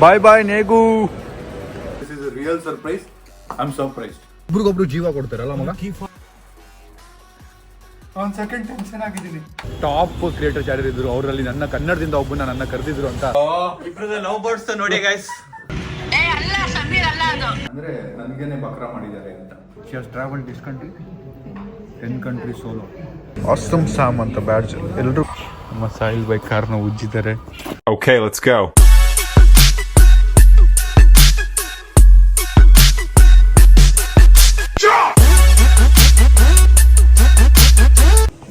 Bye bye ನೇಗು. This is a real surprise. I'm surprised. ಒಬ್ರಿಗೊಬ್ರು ಜೀವ ಕೊಡ್ತಾರಲ್ಲ ಮಗ. ಒಂದು ಸೆಕೆಂಡ್ ಟೆನ್ಷನ್ ಆಗಿದ್ದೀನಿ. ಟಾಪ್ ಕ್ರಿಯೇಟರ್ಸ್ ಯಾರು ಇದ್ರು ಅವರಲ್ಲಿ ನನ್ನ ಕನ್ನಡದಿಂದ ಒಬ್ಬನ ನನ್ನ ಕರೆದಿದ್ರು ಅಂತ. ಇಬ್ರದ ಲವ್ ಬರ್ಡ್ಸ್ ನೋಡಿ ಗೈಸ್. ಅಂದ್ರೆ ನನಗೇನೆ ಬಕ್ರಾ ಮಾಡಿದ್ದಾರೆ ಅಂತ. She has traveled this country 10 countries solo. Awesome Sam ಅಂತ ಬ್ಯಾಡ್ಜ್ ಎಲ್ಲರೂ ನಮ್ಮ ಸಾಯಿಲ್ ಬೈ ಕಾರ್ನ ಉಜ್ಜಿದ್ದಾರೆ. Okay, let's go.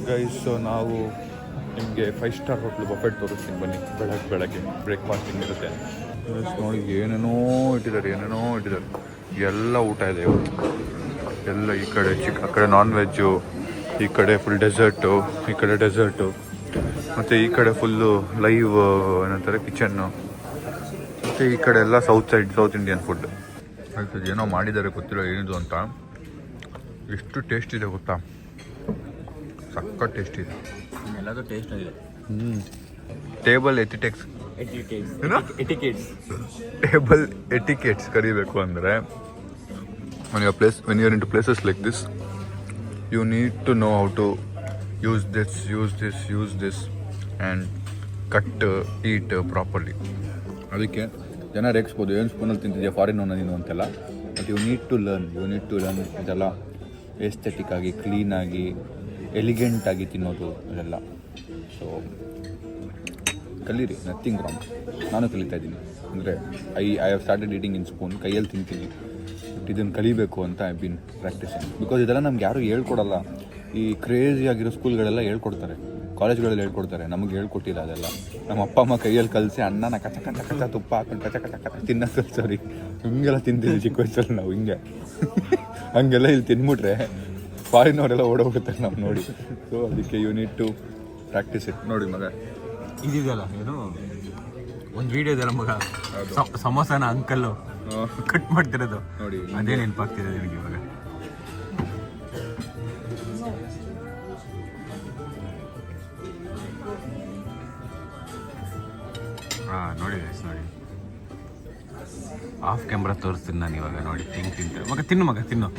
ಗೈಸ್ ನಾವು ನಿಮಗೆ 5 ಸ್ಟಾರ್ ಹೋಟ್ಲು ಬಫೆಟ್ ತೋರಿಸ್ತೀನಿ ಬನ್ನಿ. ಬೆಳಗ್ಗೆ ಬ್ರೇಕ್ಫಾಸ್ಟಿಂಗ್ ಇರುತ್ತೆ. ನೋಡಿ ಏನೇನೋ ಇಟ್ಟಿದ್ದಾರೆ ಎಲ್ಲ ಊಟ ಇದೆ ಇವತ್ತು. ಎಲ್ಲ ಈ ಕಡೆ ಆ ಕಡೆ ನಾನ್ ವೆಜ್ಜು, ಈ ಕಡೆ ಫುಲ್ ಡೆಸರ್ಟು, ಈ ಕಡೆ ಡೆಸರ್ಟು, ಮತ್ತು ಈ ಕಡೆ ಫುಲ್ಲು ಲೈವ್ ಏನಂತಾರೆ ಕಿಚನ್ನು, ಮತ್ತು ಈ ಕಡೆ ಎಲ್ಲ ಸೌತ್ ಇಂಡಿಯನ್ ಫುಡ್. ಆಯ್ತದೆ ಏನೋ ಮಾಡಿದ್ದಾರೆ ಗೊತ್ತಿಲ್ಲ ಏನಿದು ಅಂತ. ಎಷ್ಟು ಟೇಸ್ಟ್ ಇದೆ ಗೊತ್ತಾ, ಸಕ್ಕ ಟೇಸ್ಟ್ ಇದೆ. ಎಲ್ಲದೂ ಟೇಸ್ಟ್ ಆಗಿದೆ. ಟೇಬಲ್ ಎಟಿಕೇಟ್ಸ್ ಕರಿಬೇಕು ಅಂದರೆ when you're into places like this, you need to know how to use this and cut, eat properly. ಅದಕ್ಕೆ ಜನ ರೇಗಿಸ್ಬೋದು, ಏನು ಸ್ಪೂನಲ್ಲಿ ತಿಂತಿದ್ಯಾ ಫಾರಿನ್ ನೀನು ಅಂತೆಲ್ಲ. But you need to learn ಇದೆಲ್ಲ ಎಸ್ಥೆಟಿಕ್ ಆಗಿ, ಕ್ಲೀನಾಗಿ, ಎಲಿಗೆಂಟಾಗಿ ತಿನ್ನೋದು ಅದೆಲ್ಲ. ಸೊ ಕಲೀರಿ, ನಥಿಂಗ್ ರಾಂಗ್. ನಾನು ಕಲಿತಾ ಇದ್ದೀನಿ. ಅಂದರೆ I have started eating in spoon, ಕೈಯಲ್ಲಿ ತಿಂತೀನಿ. ಬಟ್ ಇದನ್ನು ಕಲಿಬೇಕು ಅಂತ ಐ ಬಿನ್ ಪ್ರಾಕ್ಟೀಸಿಂಗ್. ಬಿಕಾಸ್ ಇದೆಲ್ಲ ನಮ್ಗೆ ಯಾರೂ ಹೇಳ್ಕೊಡಲ್ಲ. ಈ ಕ್ರೇಜಿ ಆಗಿರೋ ಸ್ಕೂಲ್ಗಳೆಲ್ಲ ಹೇಳ್ಕೊಡ್ತಾರೆ, ಕಾಲೇಜ್ಗಳಲ್ಲಿ ಹೇಳ್ಕೊಡ್ತಾರೆ, ನಮಗೆ ಹೇಳ್ಕೊಟ್ಟಿಲ್ಲ ಅದೆಲ್ಲ. ನಮ್ಮ ಅಪ್ಪ ಅಮ್ಮ ಕೈಯಲ್ಲಿ ಕಲಿಸಿ ಅನ್ನನ ಕಚ ತುಪ್ಪ ಹಾಕೊಂಡು ಕಚ ತಿನ್ನೋ ಕಲ್ಸೋರಿ. ಹಿಂಗೆಲ್ಲ ತಿಂತೀವಿ ಚಿಕ್ಕ ವಯಸ್ಸಲ್ಲಿ ನಾವು. ಹಂಗೆಲ್ಲ ಇಲ್ಲಿ ತಿನ್ಬಿಟ್ರೆ ಫಾರಿನವರೆಲ್ಲ ಓಡೋಗ್ಬಿಡ್ತಾರೆ ನಾವು ನೋಡಿ. ಸೊ ಅದಕ್ಕೆ you need to practise it. ನೋಡಿ ಮಗ ಇದೆಯಲ್ಲ, ಏನು ಒಂದು ವಿಡಿಯೋ ಇದೆಯಲ್ಲ ಮಗ, ಸಮೋಸನ ಅಂಕಲ್ಲು ಕಟ್ ಮಾಡ್ತಿರೋದು ನೋಡಿ, ಅದೇ ನೆನಪಾಗ್ತಿದೆ ನನಗೆ ಇವಾಗ. ನೋಡಿ ನೋಡಿ, ಆಫ್ ಕ್ಯಾಮ್ರಾ ತೋರಿಸ್ತೀನಿ ನಾನು ಇವಾಗ. ನೋಡಿ ಹೆಂಗೆ ತಿಂತಾರೆ ಮಗ. ತಿನ್ನು ಮಗ, ತಿನ್ನು.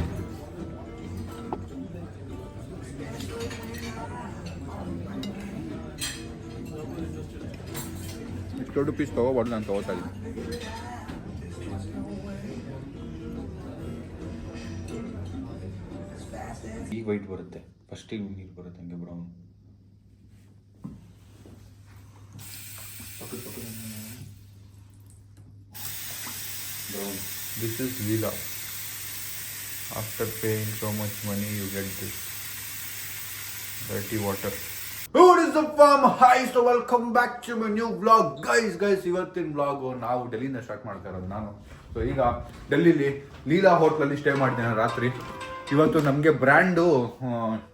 ದೊಡ್ಡ ಪೀಸ್ ತೊಗೋಬಾರ್ದು, ನಾನು ತೊಗೋತಾ ಇದ್ದೀನಿ. ಈಗ ವೈಟ್ ಬರುತ್ತೆ, ಫಸ್ಟಿಗೆ ನೀರು ಬರುತ್ತೆ, ಹಂಗೆ brown. This is Leela. After paying so much money, you get this dirty water. What is up fam? Hi, so welcome back to my new vlog. Guys, ಇವತ್ತಿನ ವ್ಲಾಗು ನಾವು ಡೆಲ್ಲಿಯಿಂದ ಸ್ಟಾರ್ಟ್ ಮಾಡ್ತಾ ಇರೋದು ನಾನು. ಸೊ ಈಗ ಡೆಲ್ಲಿಲಿ ಲೀಲಾ ಹೋಟ್ಲಲ್ಲಿ ಸ್ಟೇ ಮಾಡಿದ್ದೇನೆ ರಾತ್ರಿ. ಇವತ್ತು ನಮಗೆ ಬ್ರ್ಯಾಂಡು,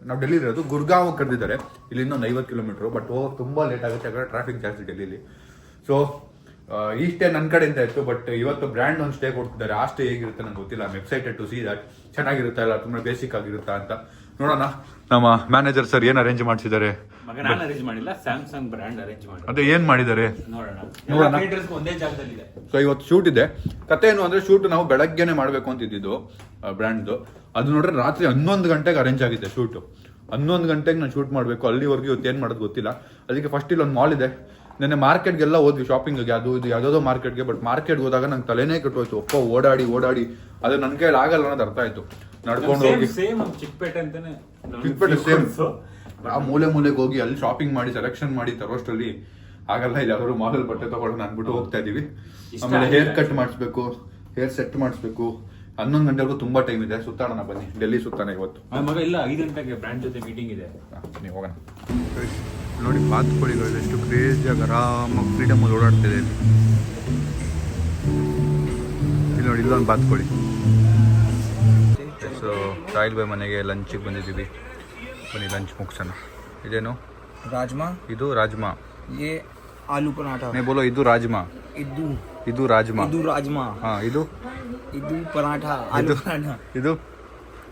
ನಾವು ಡೆಲ್ಲಿ ಇರೋದು ಗುರ್ಗಾಂವ್ ಕರೆದಿದ್ದಾರೆ. ಇಲ್ಲಿಂದ ಒಂದು 50 ಕಿಲೋಮೀಟ್ರು. ಬಟ್ ಹೋಗೋದು ತುಂಬ ಲೇಟ್ ಆಗುತ್ತೆ, ಯಾಕಂದರೆ ಟ್ರಾಫಿಕ್ ಜಾಸ್ತಿ ಡೆಲ್ಲಿಲಿ. ಸೊ ಈ ಸ್ಟೇ ನನ್ನ ಕಡೆಯಿಂದ ಇತ್ತು. ಬಟ್ ಇವತ್ತು ಬ್ರ್ಯಾಂಡ್ ಒಂದು ಸ್ಟೇ ಕೊಡ್ತಿದ್ದಾರೆ. ಆ ಸ್ಟೇ ಹೇಗಿರುತ್ತೆ ನಂಗೆ ಗೊತ್ತಿಲ್ಲ. I am excited to see that. ಚೆನ್ನಾಗಿರುತ್ತಾ ಇಲ್ಲ ತುಂಬ ಬೇಸಿಕ್ ಆಗಿರುತ್ತಾ ಅಂತ ನೋಡೋಣ. ನಮ್ಮ ಮ್ಯಾನೇಜರ್ ಸರ್ ಏನು ಅರೇಂಜ್ ಮಾಡಿಸಿದ್ದಾರೆ. ನಾನು ಅರೇಂಜ್ ಮಾಡಿಲ್ಲ, ಸ್ಯಾಮ್ಸಂಗ್ ಬ್ರ್ಯಾಂಡ್ ಅರೇಂಜ್ ಮಾಡಿ. ಅದೇ ಏನು ಮಾಡಿದ್ದಾರೆ ನೋಡೋಣ. ಒಂದೇ ಜಾಗದಲ್ಲಿದೆ. ಸೊ ಇವತ್ತು ಶೂಟ್ ಇದೆ. ಕತೆ ಏನು ಅಂದರೆ, ಶೂಟ್ ನಾವು ಬೆಳಗ್ಗೆನೆ ಮಾಡಬೇಕು ಅಂತಿದ್ದು ಬ್ರ್ಯಾಂಡ್ದು. ಅದು ನೋಡ್ರೆ ರಾತ್ರಿ 11 ಗಂಟೆಗೆ ಅರೇಂಜ್ ಆಗಿದೆ ಶೂಟು. 11 ಗಂಟೆಗೆ ನಾನು ಶೂಟ್ ಮಾಡಬೇಕು. ಅಲ್ಲಿವರೆಗೂ ಇವತ್ತು ಏನು ಮಾಡೋದು ಗೊತ್ತಿಲ್ಲ. ಅದಕ್ಕೆ ಫಸ್ಟ್ ಇಲ್ಲಿ ಒಂದು ಮಾಲ್ ಇದೆ. ನೆನ್ನೆ ಮಾರ್ಕೆಟ್ಗೆಲ್ಲ ಹೋದ್ವಿ ಶಾಪಿಂಗ್ಗೆ, ಅದು ಇದು ಯಾವುದೋ ಮಾರ್ಕೆಟ್ಗೆ. ಬಟ್ ಮಾರ್ಕೆಟ್ಗೆ ಹೋದಾಗ ನಂಗೆ ತಲೆನೇ ಕೆಟ್ಟೋಯ್ತು. ಒಪ್ಪ ಓಡಾಡಿ ಅದು ನನ್ನ ಕೈಯಲ್ಲಿ ಆಗಲ್ಲ ಅನ್ನೋದು ಅರ್ಥ ಆಯ್ತು. ನಡ್ಕೊಂಡು ಹೋಗಿ ಚಿಕ್ಕಪೇಟೆ ಸೇಮ್ ಆ ಮೂಲೆಗೆ ಹೋಗಿ ಅಲ್ಲಿ ಶಾಪಿಂಗ್ ಮಾಡಿ ಸೆಲೆಕ್ಷನ್ ಮಾಡಿ ತರೋಷ್ಟರಲ್ಲಿ ಆಗಲ್ಲ. ಇಲ್ಲಿ ಯಾವ್ದಾದ್ರು ಮಾಲಲ್ಲಿ ಬಟ್ಟೆ ತಗೊಳ್ಳೋಣ ಅಂದ್ಬಿಟ್ಟು ಹೋಗ್ತಾ ಇದೀವಿ. ಆಮೇಲೆ ಹೇರ್ ಕಟ್ ಮಾಡಿಸ್ಬೇಕು, ಹೇರ್ ಸೆಟ್ ಮಾಡಿಸ್ಬೇಕು. 11 ಗಂಟೆವರೆಗೂ ತುಂಬಾ ಟೈಮ್ ಇದೆ. ಸುತ್ತಾಡೋಣ ಬನ್ನಿ, ಡೆಲ್ಲಿ ಸುತ್ತಾನ ಇವತ್ತು. ಮಗ ಇಲ್ಲ, 5 ಗಂಟೆಗೆ ಬ್ರ್ಯಾಂಡ್ ಜೊತೆ ಮೀಟಿಂಗ್ ಇದೆ. ನೀವು ಹೋಗೋಣ. ನೋಡಿ ಬಾತುಕೋಳಿಗಳು ಎಷ್ಟು ಕ್ರೇಜಿಯಾಗಿ ಆರಾಮಾಗಿ ಫ್ರೀಡಮಲ್ಲಿ ಓಡಾಡ್ತಿದೆ. ಇಲ್ಲಿ ನೋಡಿ, ಇಲ್ಲೊಂದು ಬಾತುಕೋಳಿ. ಸೊ ಸಾಯಿಲ್ ಬಾಯ್ ಮನೆಗೆ ಲಂಚಿಗೆ ಬಂದಿದ್ದೀವಿ. ಬನ್ನಿ ಲಂಚ್ ಮುಗಿಸೋಣ. ಇದೇನು ರಾಜ್ಮಾ? ಇದು ರಾಜ್ಮಾ. ये आलू पराठा नहीं बोलो, ಇದು ರಾಜ್ಮಾ. ಇದು ರಾಜ್ಮಾ. हाँ ಇದು पराठा, आलू पराठा.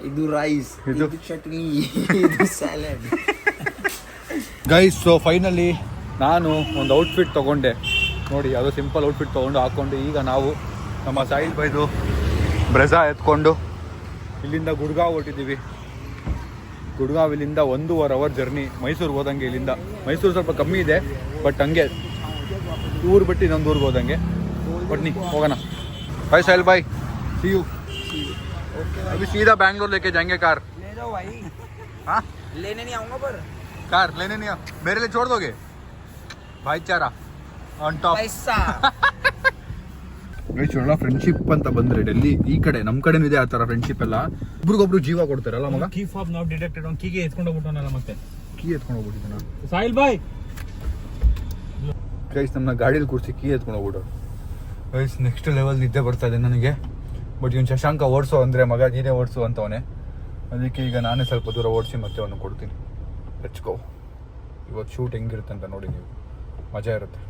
ಇದು ರೈಸ್, ಇದು ಚಟ್ನಿ, ಇದು ಸ್ಯಾಲಡ್. ಗೈಸ್, ಸೊ ಫೈನಲಿ ನಾನು ಒಂದು ಔಟ್ಫಿಟ್ ತೊಗೊಂಡೆ. ನೋಡಿ ಯಾವುದೋ ಸಿಂಪಲ್ ಔಟ್ಫಿಟ್ ತೊಗೊಂಡು ಹಾಕ್ಕೊಂಡು ಈಗ ನಾವು ನಮ್ಮ ಸಾಯಿಲ್ ಬೈದು ಬ್ರೆಝಾ ಎತ್ಕೊಂಡು ಇಲ್ಲಿಂದ ಗುಡ್ಗಾಂವ್ ಹೊರಟಿದ್ದೀವಿ. ಗುಡ್ಗಾಂವ್ ಇಲ್ಲಿಂದ 1.5 ಅವರ್ ಜರ್ನಿ. ಮೈಸೂರಿಗೆ ಹೋದಂಗೆ ಇಲ್ಲಿಂದ. ಮೈಸೂರು ಸ್ವಲ್ಪ ಕಮ್ಮಿ ಇದೆ, ಬಟ್ ಹಂಗೆ ಊರು ಬಿಟ್ಟು ಇನ್ನೊಂದು ಊರಿಗೆ ಹೋದಂಗೆ. ಬನ್ನಿ ಹೋಗೋಣ. ಬಾಯ್ ಸಾಯಿಲ್ ಬಾಯ್, ಸಿ ಯು. अभी सीधा बैंगलोर लेके जाएंगे कार. ले जाओ भाई. हाँ लेने नहीं आऊंगा पर कार लेने नहीं मेरे लिए छोड़ दोगे? भाईचारा ऑन टॉप. पैसा. ಒಳ್ಳೆ ಫ್ರೆಂಡ್ಶಿಪ್ ಅಂತ ಬಂದ್ರೆ ಡೆಲ್ಲಿ ಈ ಕಡೆ ನಮ್ಮ ಕಡೆನೂ ಇದೆ ಆ ಥರ ಫ್ರೆಂಡ್ಶಿಪ್ ಎಲ್ಲ. ಒಬ್ರಿಗೊಬ್ರು ಜೀವ ಕೊಡ್ತಾರಲ್ಲ ಮಗ. ಕೀ ಫಾಬ್ ನಾಟ್ ಡಿಟೆಕ್ಟೆಡ್ ಅವ್ನು ಕೀಗೆ ಎತ್ಕೊಂಡು ಹೋಗ್ಬಿಟ್ಟವನಲ್ಲ ಮತ್ತೆ. ಕೀ ಎತ್ಕೊಂಡು ಹೋಗ್ಬಿಟ್ಟಿದ್ದಾನ ಸಾಹಿಲ್ ಬಾಯ್. ಗೈಸ್ ನಮ್ಮನ್ನ ಗಾಡೀಲಿ ಕೂರಿಸಿ ಕೀ ಎತ್ಕೊಂಡು ಹೋಗ್ಬಿಟ್ಟು. ಗೈಸ್ ನೆಕ್ಸ್ಟ್ ಲೆವೆಲ್ ನಿದ್ದೆ ಬರ್ತಾ ಇದೆ ನನಗೆ. ಬಟ್ ಇವನು ಶಶಾಂಕ ಓಡಿಸೋ ಅಂದರೆ ಮಗ ನೀನೇ ಓಡಿಸು ಅಂತವನೇ. ಅದಕ್ಕೆ ಈಗ ನಾನೇ ಸ್ವಲ್ಪ ದೂರ ಓಡಿಸಿ ಮತ್ತೆ ಅವನು ಕೊಡ್ತೀನಿ. ಹೆಚ್ಕೋ. ಇವತ್ತು ಶೂಟ್ ಹೆಂಗಿರುತ್ತೆ ಅಂತ ನೋಡಿ ನೀವು, ಮಜಾ ಇರುತ್ತೆ.